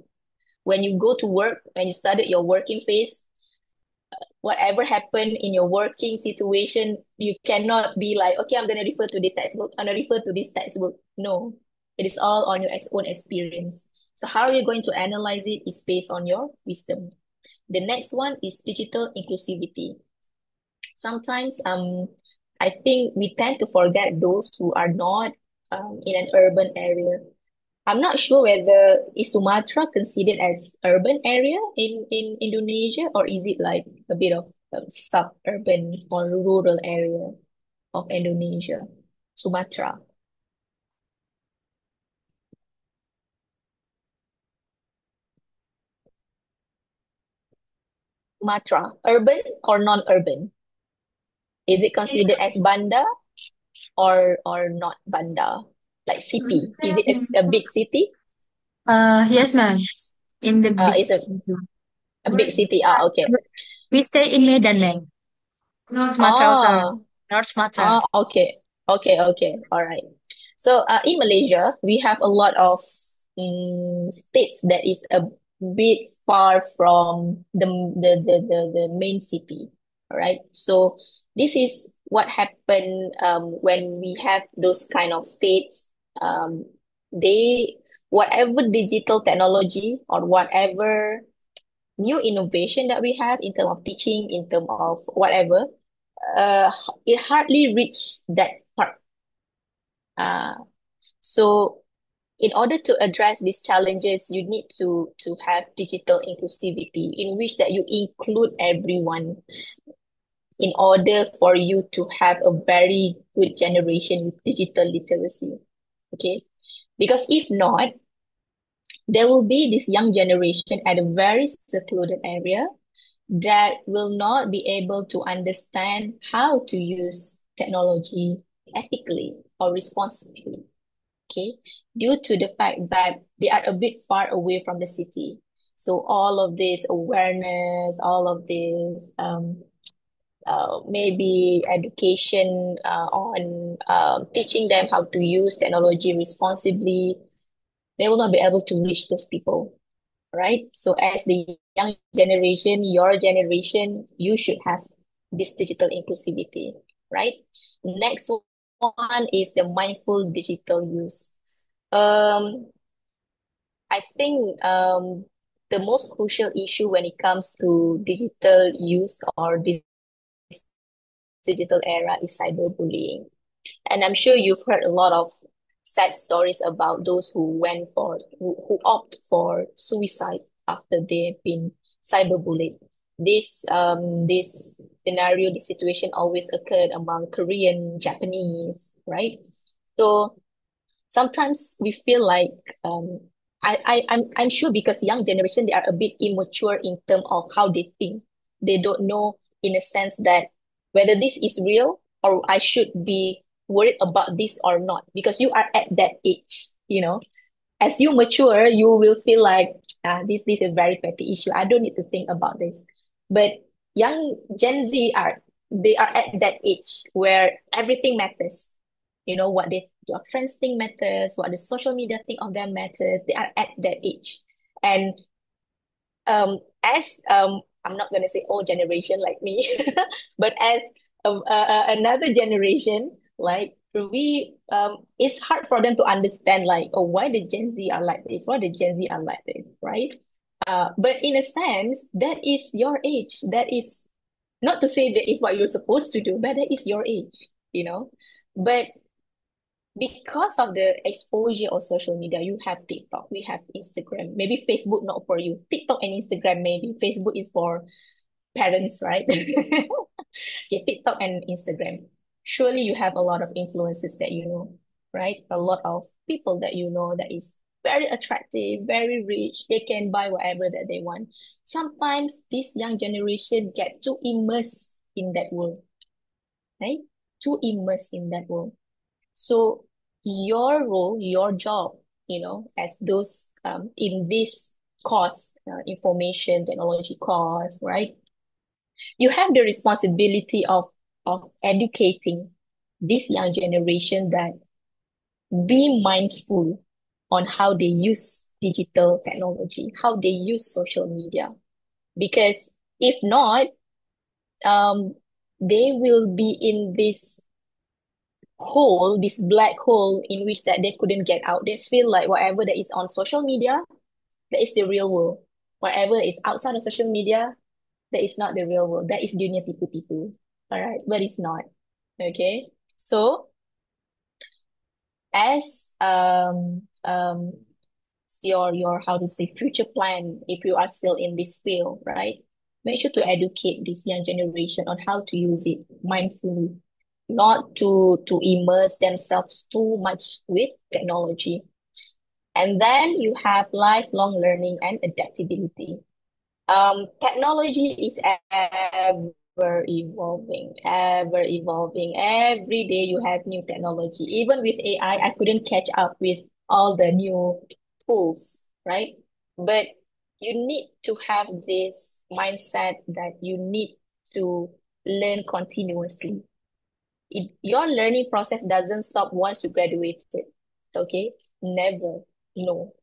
When you go to work, when you started your working phase, whatever happened in your working situation, you cannot be like, okay, I'm going to refer to this textbook. I'm going to refer to this textbook. No, it is all on your own experience. So how are you going to analyze it is based on your wisdom. The next one is digital inclusivity. Sometimes I think we tend to forget those who are not in an urban area. I'm not sure whether is Sumatra considered as urban area in Indonesia, or is it like a bit of suburban or rural area of Indonesia? Sumatra. Sumatra, urban or non-urban? Is it considered as banda or not banda? Like city? Is it a big city? Yes, ma'am. In the big It's city. a big city. Okay. We stay in Medan, ma'am. Sumatera Utara. Ah, North Sumatera. okay. Okay. All right. So, in Malaysia, we have a lot of states that is a bit far from the main city. All right. So, this is what happened when we have those kind of states. They whatever digital technology or whatever new innovation that we have in terms of teaching, in terms of whatever, uh, it hardly reach that part. Uh, so in order to address these challenges, you need to have digital inclusivity in which that you include everyone in order for you to have a very good generation with digital literacy. Okay. Because if not, there will be this young generation at a very secluded area that will not be able to understand how to use technology ethically or responsibly, okay, due to the fact that they are a bit far away from the city. So all of this awareness, all of this maybe education on teaching them how to use technology responsibly, they will not be able to reach those people, right? So as the young generation, your generation, you should have this digital inclusivity, right? Next one is the mindful digital use. Um, I think the most crucial issue when it comes to digital use or this digital era is cyberbullying. And I'm sure you've heard a lot of sad stories about those who opt for suicide after they've been cyberbullied. This scenario, this situation always occurred among Korean, Japanese, right? So sometimes we feel like I'm sure because young generation they are a bit immature in terms of how they think. They don't know in a sense that whether this is real or I should be worried about this or not because you are at that age, you know. As you mature, you will feel like this is a very petty issue. I don't need to think about this. But young Gen Z are they are at that age where everything matters. You know what your friends think matters, what the social media think of them matters. They are at that age, and as I'm not gonna say old generation like me, but as another generation, like we it's hard for them to understand like oh why the Gen Z are like this, why the Gen Z are like this, right? But in a sense, that is your age. That is not to say that is what you're supposed to do, but that is your age, you know. But because of the exposure of social media, you have TikTok, we have Instagram, maybe Facebook not for you. TikTok and Instagram maybe. Facebook is for parents, right? Okay, TikTok and Instagram. Surely you have a lot of influences that you know, right? A lot of people that you know that is very attractive, very rich. They can buy whatever that they want. Sometimes this young generation get too immersed in that world, right? Too immersed in that world. So your role, your job, you know, as those in this course, information technology course, right? You have the responsibility of educating this young generation that be mindful on how they use digital technology, how they use social media. Because if not, um, they will be in this hole, this black hole in which that they couldn't get out. They feel like whatever that is on social media, that is the real world. Whatever is outside of social media, that is not the real world. That is dunia tipu-tipu. All right, but it's not. Okay. So as your how to say future plan, if you are still in this field, right? Make sure to educate this young generation on how to use it mindfully, not to immerse themselves too much with technology. And then you have lifelong learning and adaptability. Technology is ever evolving, ever evolving. Every day you have new technology. Even with AI, I couldn't catch up with all the new tools right? But you need to have this mindset that you need to learn continuously. Your learning process doesn't stop once you graduated, okay? Never, no.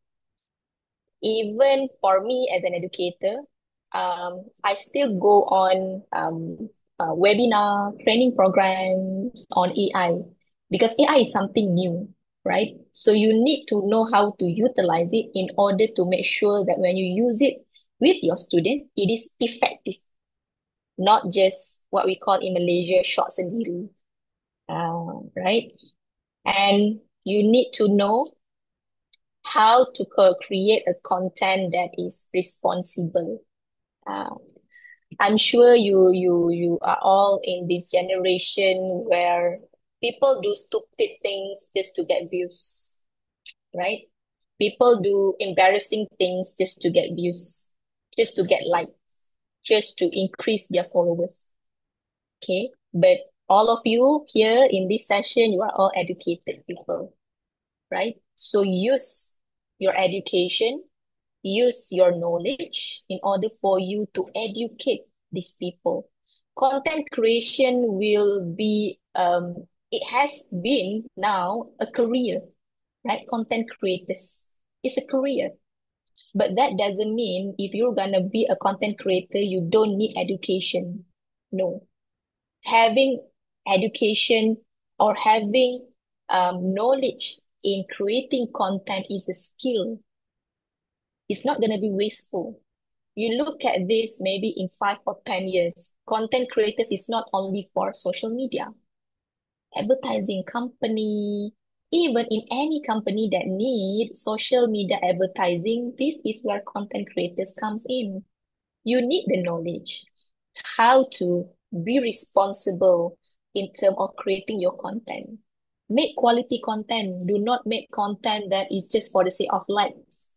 Even for me as an educator, I still go on webinar training programs on AI because AI is something new, right? So you need to know how to utilize it in order to make sure that when you use it with your student, it is effective, not just what we call in Malaysia short sendiri, right? And you need to know how to create a content that is responsible. Uh, I'm sure you are all in this generation where people do stupid things just to get views, right? People do embarrassing things just to get views, just to get likes, just to increase their followers. Okay. But all of you here in this session, you are all educated people, right? So use your education, use your knowledge in order for you to educate these people. Content creation will be, it has been now a career, right? Content creators is a career. But that doesn't mean if you're gonna be a content creator, you don't need education. No. Having education or having knowledge in creating content is a skill. It's not going to be wasteful. You look at this maybe in 5 or 10 years, content creators is not only for social media, advertising company, even in any company that need social media advertising, this is where content creators comes in. You need the knowledge, how to be responsible in terms of creating your content. Make quality content. Do not make content that is just for the sake of likes.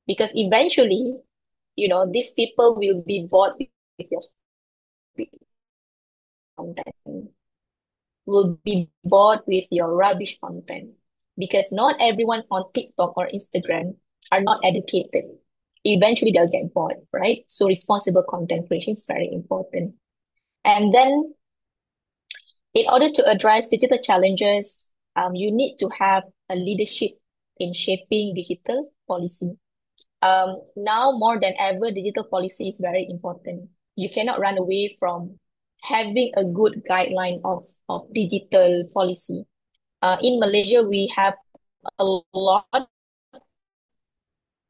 Because eventually, these people will be bored with your content, will be bored with your rubbish content. Because not everyone on TikTok or Instagram are not educated. Eventually, they'll get bored, right? So responsible content creation is very important. And then in order to address digital challenges, you need to have a leadership in shaping digital policy. Now more than ever, digital policy is very important. You cannot run away from having a good guideline of digital policy. In Malaysia, we have a lot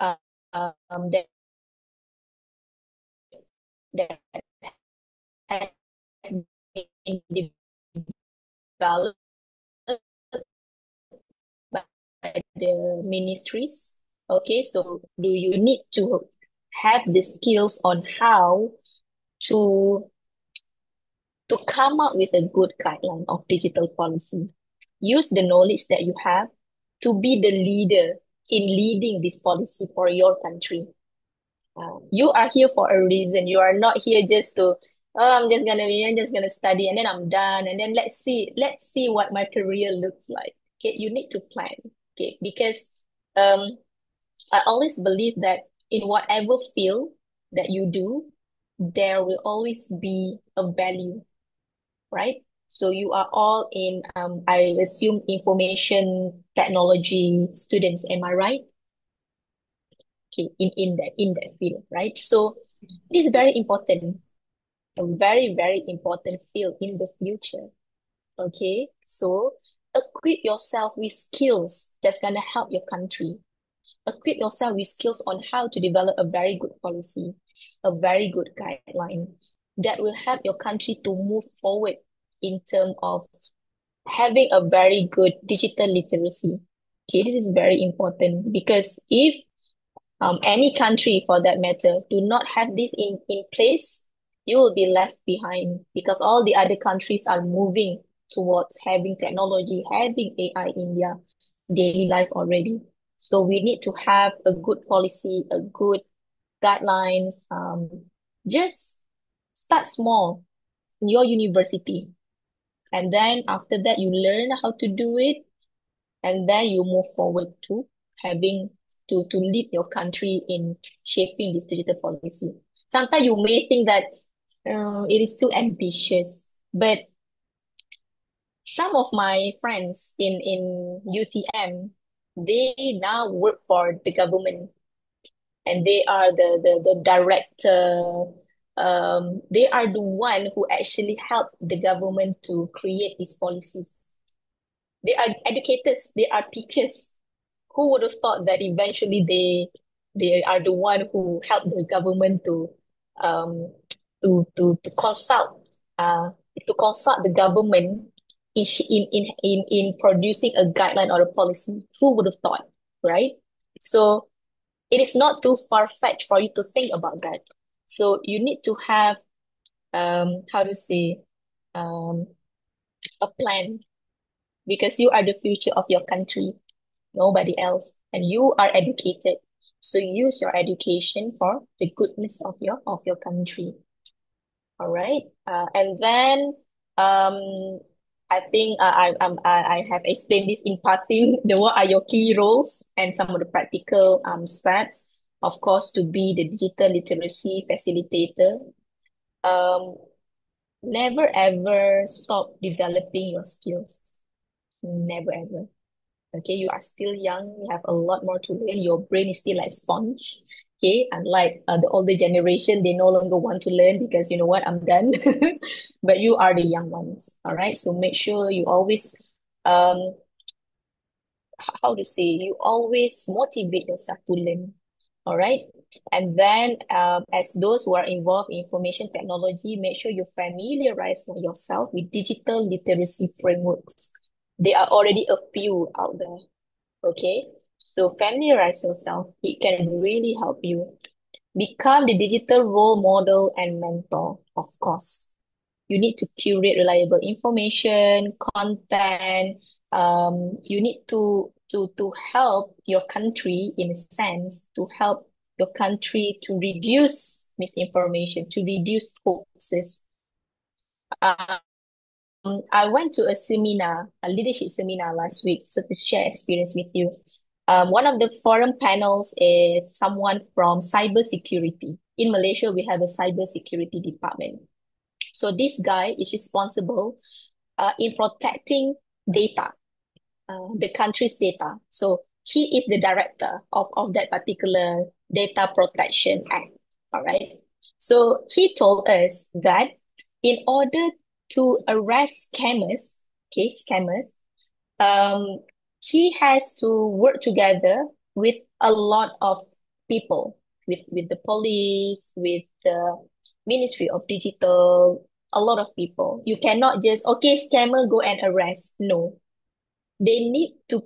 that that has been developed by the ministries. Okay, so do you need to have the skills on how to come up with a good guideline of digital policy? Use the knowledge that you have to be the leader in leading this policy for your country. You are here for a reason. You are not here just to, oh, I'm just gonna study and then I'm done. And then let's see what my career looks like. Okay, you need to plan. Okay, because um, I always believe that in whatever field that you do, there will always be a value, right? So you are all in, I assume, information technology students. Am I right? Okay, in that field, right? So it is very important, a very, very important field in the future. Okay, so equip yourself with skills that's gonna help your country. Equip yourself with skills on how to develop a very good policy, a very good guideline that will help your country to move forward in terms of having a very good digital literacy. Okay, this is very important because if any country for that matter do not have this in place, you will be left behind because all the other countries are moving towards having technology, having AI in their daily life already. So we need to have a good policy, a good guidelines. Just start small in your university. And then after that, you learn how to do it. And then you move forward to having to lead your country in shaping this digital policy. Sometimes you may think that it is too ambitious, but some of my friends in UTM, they now work for the government, and they are the director. They are the one who actually help the government to create these policies. They are educators, they are teachers. Who would have thought that eventually they are the one who help the government um to consult uh to consult the government in producing a guideline or a policy. Who would have thought, right? So it is not too far-fetched for you to think about that. So you need to have how to say um a plan, because you are the future of your country, nobody else, and you are educated. So use your education for the goodness of your country. All right. And then um I think I have explained this in passing. The what are your key roles and some of the practical steps. Of course, to be the digital literacy facilitator. Um, Never ever stop developing your skills. Never ever. Okay, you are still young, you have a lot more to learn. Your brain is still like sponge. Okay, unlike the older generation, they no longer want to learn because you know what, I'm done. But you are the young ones, all right? So make sure you always, um, how to say, you always motivate yourself to learn, all right? And then, as those who are involved in information technology, make sure you familiarize yourself with digital literacy frameworks. There are already a few out there. Okay, so familiarize yourself. It can really help you become the digital role model and mentor, of course. You need to curate reliable information, content. You need to help your country, in a sense, to help your country to reduce misinformation, to reduce hoaxes. I went to a seminar, a leadership seminar last week, so to share experience with you. One of the forum panels is someone from cybersecurity. In Malaysia, we have a cybersecurity department. So this guy is responsible in protecting data, the country's data. So he is the director of that particular data protection act. All right. So he told us that in order to arrest scammers, okay, scammers, um, he has to work together with a lot of people, with the police, with the Ministry of Digital, a lot of people. You cannot just, okay, scammer, go and arrest. No, they need to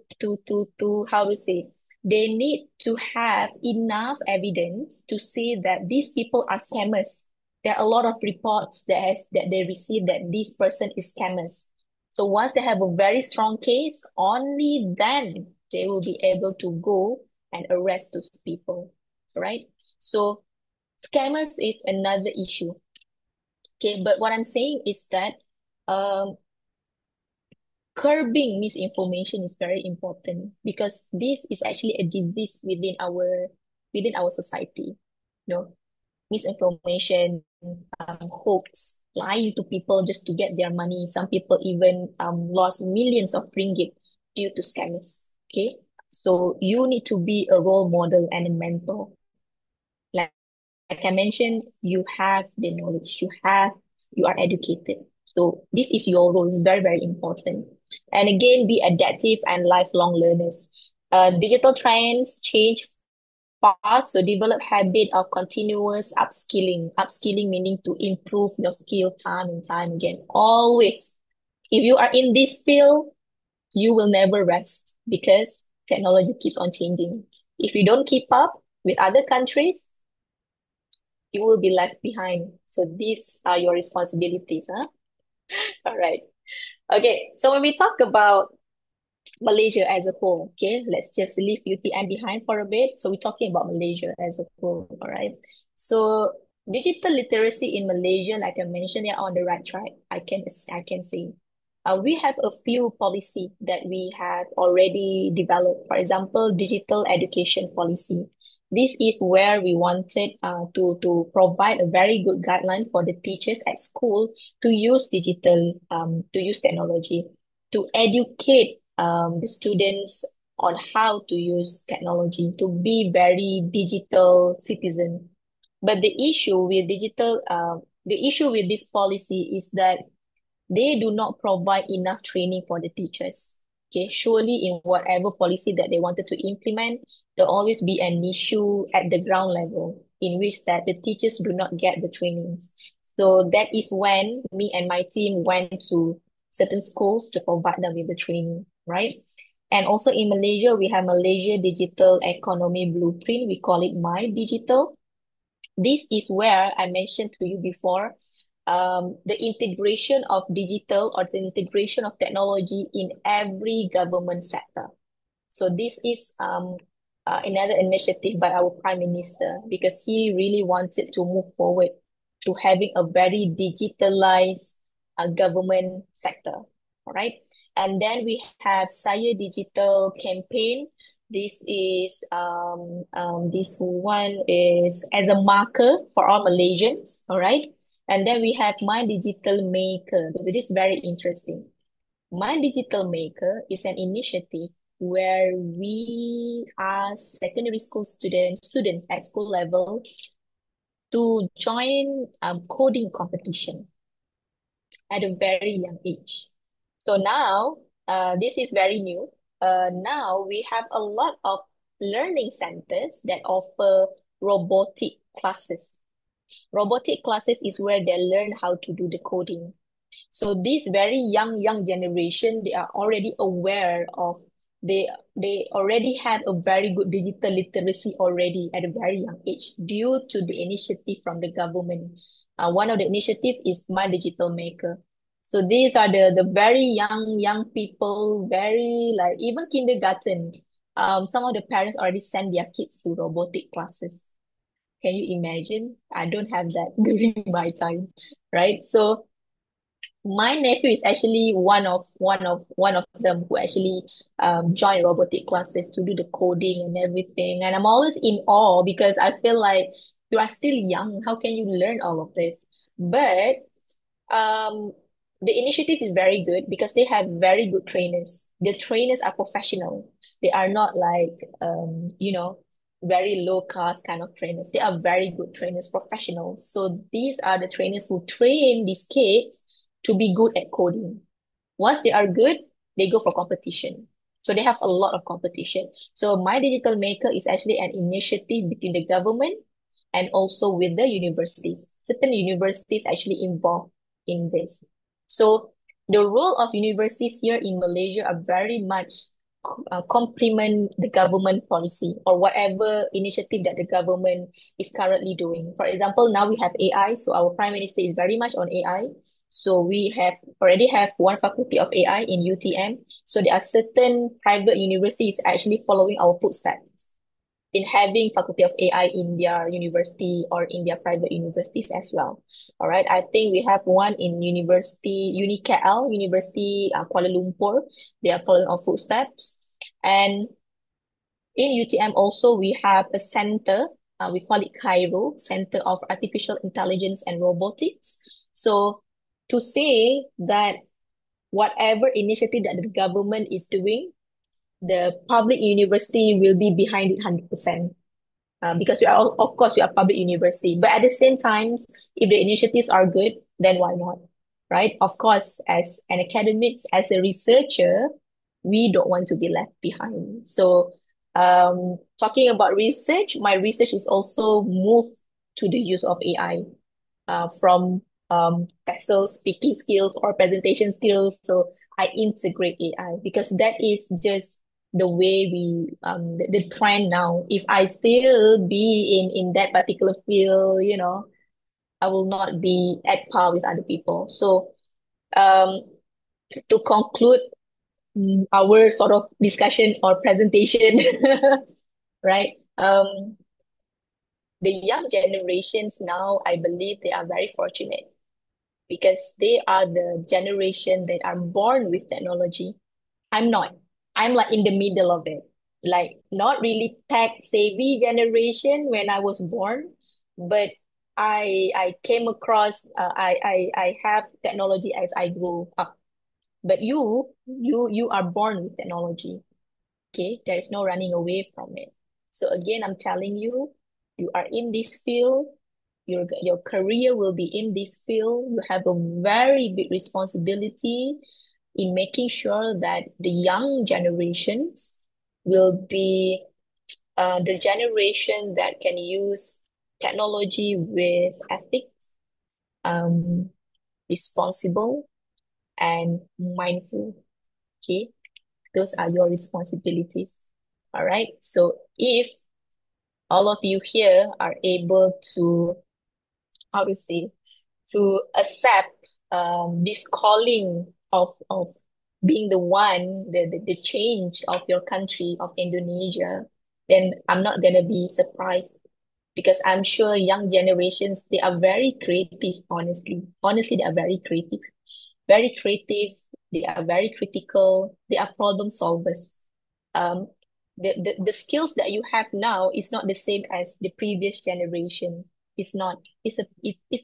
how to say, they need to have enough evidence to say that these people are scammers. There are a lot of reports that they receive that this person is scammers. So once they have a very strong case, only then they will be able to go and arrest those people, right? So scammers is another issue. Okay, but what I'm saying is that um curbing misinformation is very important, because this is actually a disease within our society. You know, misinformation, hoax, lying to people just to get their money. Some people even lost millions of ringgit due to scammers. Okay, so you need to be a role model and a mentor. Like I mentioned, you have the knowledge, you are educated. So this is your role. It's very, very important. And again, be adaptive and lifelong learners. Digital trends change fast, so develop habit of continuous upskilling. Upskilling meaning to improve your skill time and time again. Always. If you are in this field, you will never rest, because technology keeps on changing. If you don't keep up with other countries, you will be left behind. So these are your responsibilities, huh? All right. Okay. So when we talk about Malaysia as a whole, okay, let's just leave UTM behind for a bit. So we're talking about Malaysia as a whole, all right? So digital literacy in Malaysia, like I mentioned, they're on the right track. I can say. We have a few policy that we have already developed. For example, digital education policy. This is where we wanted to provide a very good guideline for the teachers at school to use to use technology, to educate the students on how to use technology, to be very digital citizen. But the issue with this policy is that they do not provide enough training for the teachers. Okay, surely in whatever policy that they wanted to implement, there'll always be an issue at the ground level in which that the teachers do not get the trainings. So that is when me and my team went to certain schools to provide them with the training, right? And also in Malaysia, we have Malaysia Digital Economy Blueprint. We call it My Digital. This is where I mentioned to you before, the integration of digital or the integration of technology in every government sector. So this is another initiative by our Prime Minister because he really wanted to move forward to having a very digitalized government sector. All right. And then we have Saya Digital Campaign. This one is as a marker for all Malaysians. All right. And then we have My Digital Maker. So this is very interesting. My Digital Maker is an initiative where we ask secondary school students at school level to join coding competition at a very young age. So now, this is very new. Now we have a lot of learning centers that offer robotic classes. Robotic classes is where they learn how to do the coding. So this very young generation, they are already aware of they already have a very good digital literacy already at a very young age due to the initiative from the government. One of the initiative is My Digital Maker. So these are the very young people, very like even kindergarten. Some of the parents already send their kids to robotic classes. Can you imagine? I don't have that during my time, right? So my nephew is actually one of them who actually joined robotic classes to do the coding and everything. And I'm always in awe because I feel like you are still young. How can you learn all of this? But um, the initiative is very good because they have very good trainers. The trainers are professional. They are not like very low cost kind of trainers. They are very good trainers, professionals. So these are the trainers who train these kids to be good at coding. Once they are good, they go for competition. So they have a lot of competition. So My Digital Maker is actually an initiative between the government and also with the universities. Certain universities actually involved in this. So the role of universities here in Malaysia are very much complement the government policy or whatever initiative that the government is currently doing. For example, now we have AI, so our Prime Minister is very much on AI. So we have already have one faculty of AI in UTM. So there are certain private universities actually following our footsteps in having faculty of AI in their university or in their private universities as well. All right. I think we have one in UniKL, University Kuala Lumpur. They are following our footsteps. And in UTM also, we have a center, we call it Cairo, Center of Artificial Intelligence and Robotics. So to say that whatever initiative that the government is doing, the public university will be behind it 100%. Because of course, we are public university. But at the same time, if the initiatives are good, then why not? Right? Of course, as an academic, as a researcher, we don't want to be left behind. So, talking about research, my research is also moved to the use of AI, from textile speaking skills or presentation skills. So I integrate AI because that is just the way the trend now. If I still be in that particular field, I will not be at par with other people. So um to conclude our sort of discussion or presentation, right? The young generations now, I believe they are very fortunate because they are the generation that are born with technology. I'm not. I'm like in the middle of it. Like not really tech savvy generation when I was born, but I came across I have technology as I grew up. But you are born with technology. Okay, there is no running away from it. So again, I'm telling you, you are in this field, your career will be in this field. You have a very big responsibility in making sure that the young generations will be the generation that can use technology with ethics, um, responsible, and mindful. Okay, those are your responsibilities. All right. So if all of you here are able to, how to say, to accept this calling of being the one, the change of your country, of Indonesia, then I'm not gonna be surprised because I'm sure young generations, they are very creative, honestly. Honestly, they are very creative. Very creative, they are very critical, they are problem solvers. Um, the skills that you have now is not the same as the previous generation. It's not. It's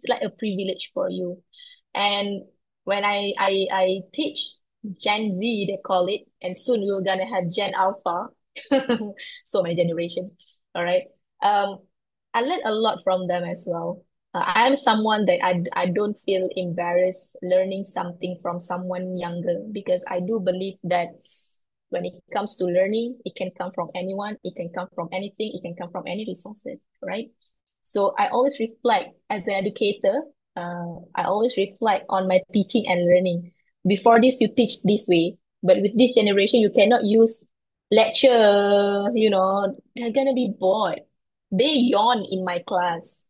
like a privilege for you. And when I teach Gen Z, they call it, and soon we're gonna have Gen Alpha. So many generation. All right. Um, I learned a lot from them as well. I'm someone that I don't feel embarrassed learning something from someone younger because I do believe that when it comes to learning, it can come from anyone, it can come from anything, it can come from any resources, right? So I always reflect as an educator, I always reflect on my teaching and learning. Before this, you teach this way, but with this generation, you cannot use lecture, they're gonna be bored. They yawn in my class.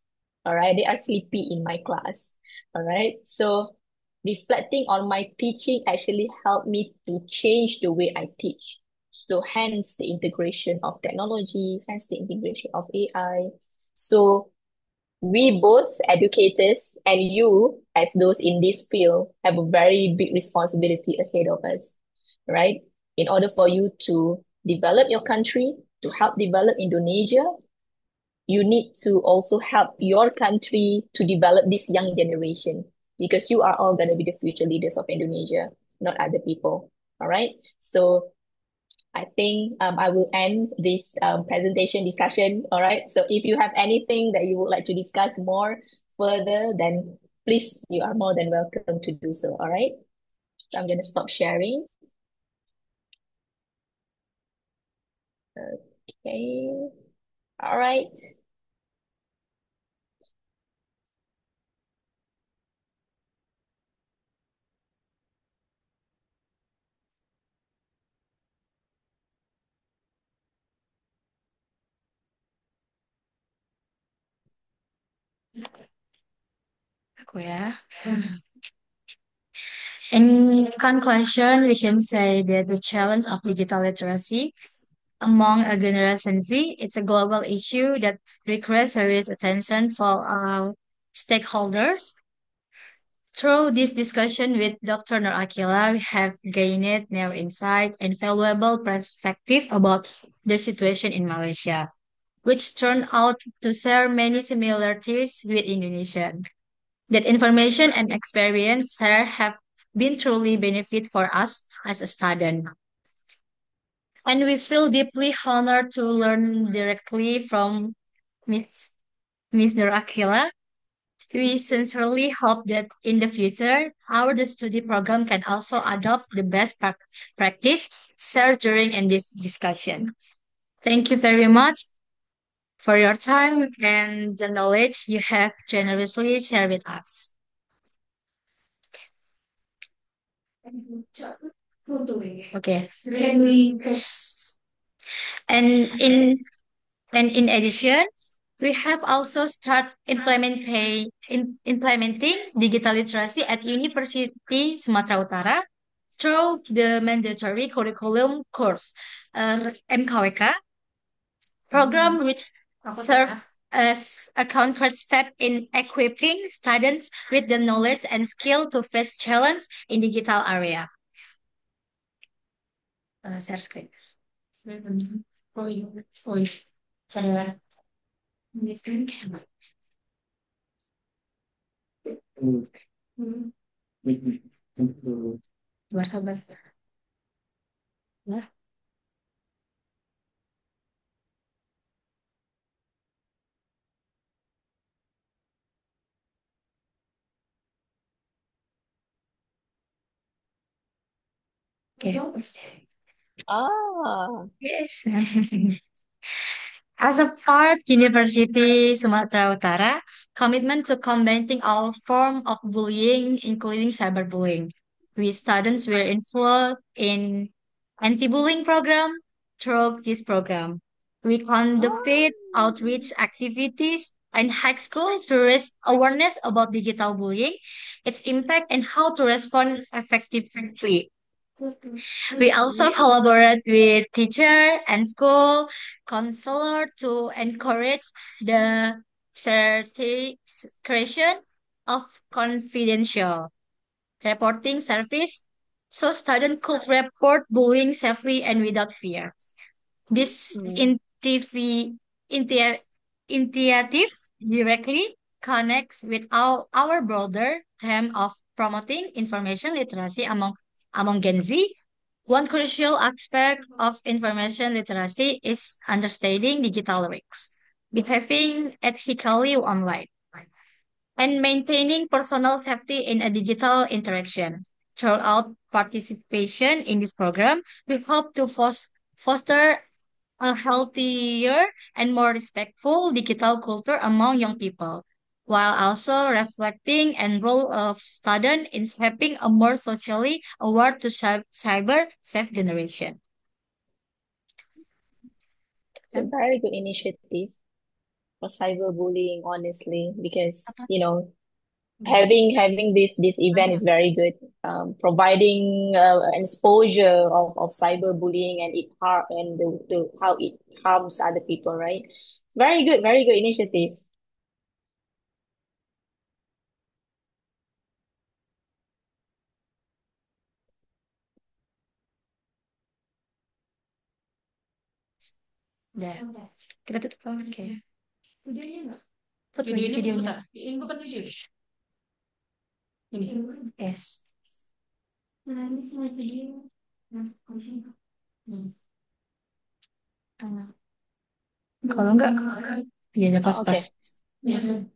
All right. They are sleepy in my class. All right. So reflecting on my teaching actually helped me to change the way I teach. So hence the integration of technology, hence the integration of AI. So we both educators and you as those in this field have a very big responsibility ahead of us, right? In order for you to develop your country, to help develop Indonesia, you need to also help your country to develop this young generation because you are all going to be the future leaders of Indonesia, not other people. All right. So I think I will end this presentation discussion. All right. So if you have anything that you would like to discuss more further, then please, you are more than welcome to do so. All right. So I'm going to stop sharing. Okay. All right. Aku ya. In conclusion, we can say that the challenge of digital literacy among a Generation Z, it's a global issue that requires serious attention for all stakeholders. Through this discussion with Dr. Nur Akila, we have gained new insight and valuable perspective about the situation in Malaysia, which turned out to share many similarities with Indonesia. That information and experience here have been truly benefit for us as a student. And we feel deeply honored to learn directly from Ms. Nur Akila. We sincerely hope that in the future, our the study program can also adopt the best practice shared during in this discussion. Thank you very much for your time and the knowledge you have generously shared with us. Okay. And in addition, we have also start implementing digital literacy at University Sumatera Utara through the mandatory curriculum course, MKWK program, which serve as a concrete step in equipping students with the knowledge and skill to face challenge in digital area. Share screen. Oh, iya. Oh, iya. Saya- Berharap. Ya, oke. Ah, Yes. As a part University Sumatera Utara, commitment to combating all form of bullying, including cyberbullying. We students were involved in anti-bullying program through this program. We conducted outreach activities in high school to raise awareness about digital bullying, its impact, and how to respond effectively. We also collaborate with teacher and school counselor to encourage the certification of confidential reporting service so students could report bullying safely and without fear. This mm, inti- initiative directly connects with our broader theme of promoting information literacy among Gen Z. One crucial aspect of information literacy is understanding digital risks, behaving ethically online, and maintaining personal safety in a digital interaction. Throughout participation in this program, we hope to foster a healthier and more respectful digital culture among young people, while also reflecting and role of student in shaping a more socially aware to cyber safe generation. it's a very good initiative for cyberbullying, honestly, because having this event is very good. Providing an exposure of cyberbullying and the how it harms other people, right? It's very good initiative. Dah, kita tutup kawan kayak. Foto videonya. Ini bukan video. Ini. S. Ah, kalau enggak, videonya Oh, pas-pas. okay. Yes.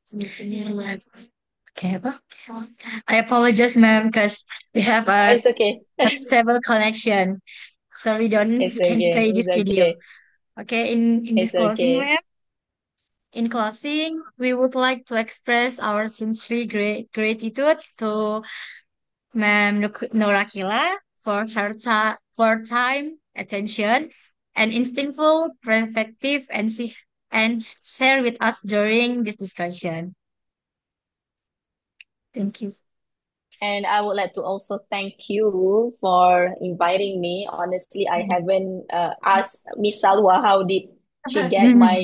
Okay, apa? I apologize, ma'am, because we have a It's okay. unstable connection, so we don't It's can okay. play this It's video. okay. Okay, in this It's closing, okay. ma'am. In closing, we would like to express our sincere gratitude to Ma'am Norakila for her for time, attention, and insightful perspective and share with us during this discussion. Thank you. And I would like to also thank you for inviting me. Honestly, I haven't asked Miss Salwa how did she get my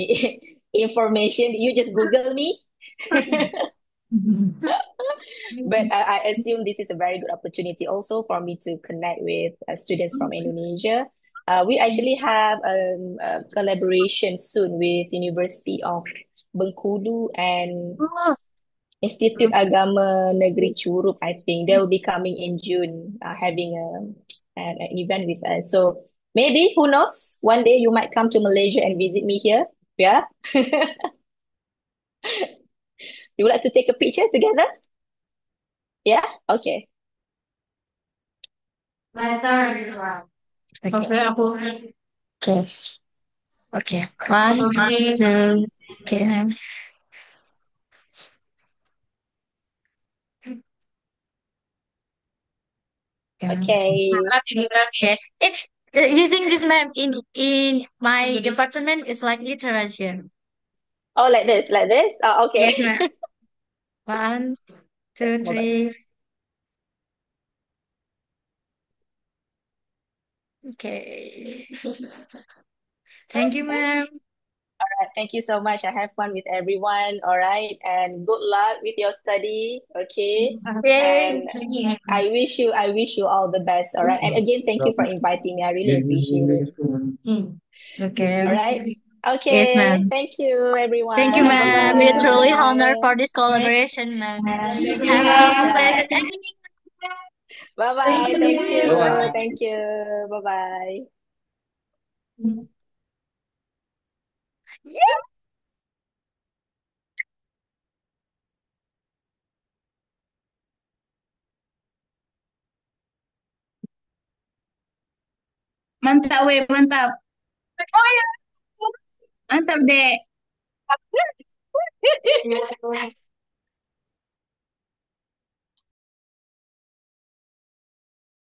information. You just Google me. But I assume this is a very good opportunity also for me to connect with students from Indonesia. We actually have a collaboration soon with University of Bengkulu and Institut Agama Negeri Curup, I think. They will be coming in June, having an event with us. So maybe, who knows, one day you might come to Malaysia and visit me here. Yeah. You would like to take a picture together? Yeah? Okay. Later. Okay, aku. Okay. Okay. One, two. Okay, ma'am. Okay. Okay. If using this map in my department is like literature. Oh, like this, like this. Oh, okay. Yes, ma'am. One, two, Bye-bye. three. Okay. Thank you, ma'am. Thank you so much. I have fun with everyone. All right. And good luck with your study. Okay. Okay. And I wish you all the best. All right. And again, thank you for inviting me. I really appreciate it. Okay. All right. Yes, Okay. ma'am. Thank you, Thank you, everyone. ma'am. We are truly honored Bye-bye. for this collaboration, ma'am. Thank you, Have a ma'am. Right. pleasant evening. Bye-bye. Thank you. Bye-bye. Thank you. Bye-bye. Mantap, weh, mantap. Mantap, Dek.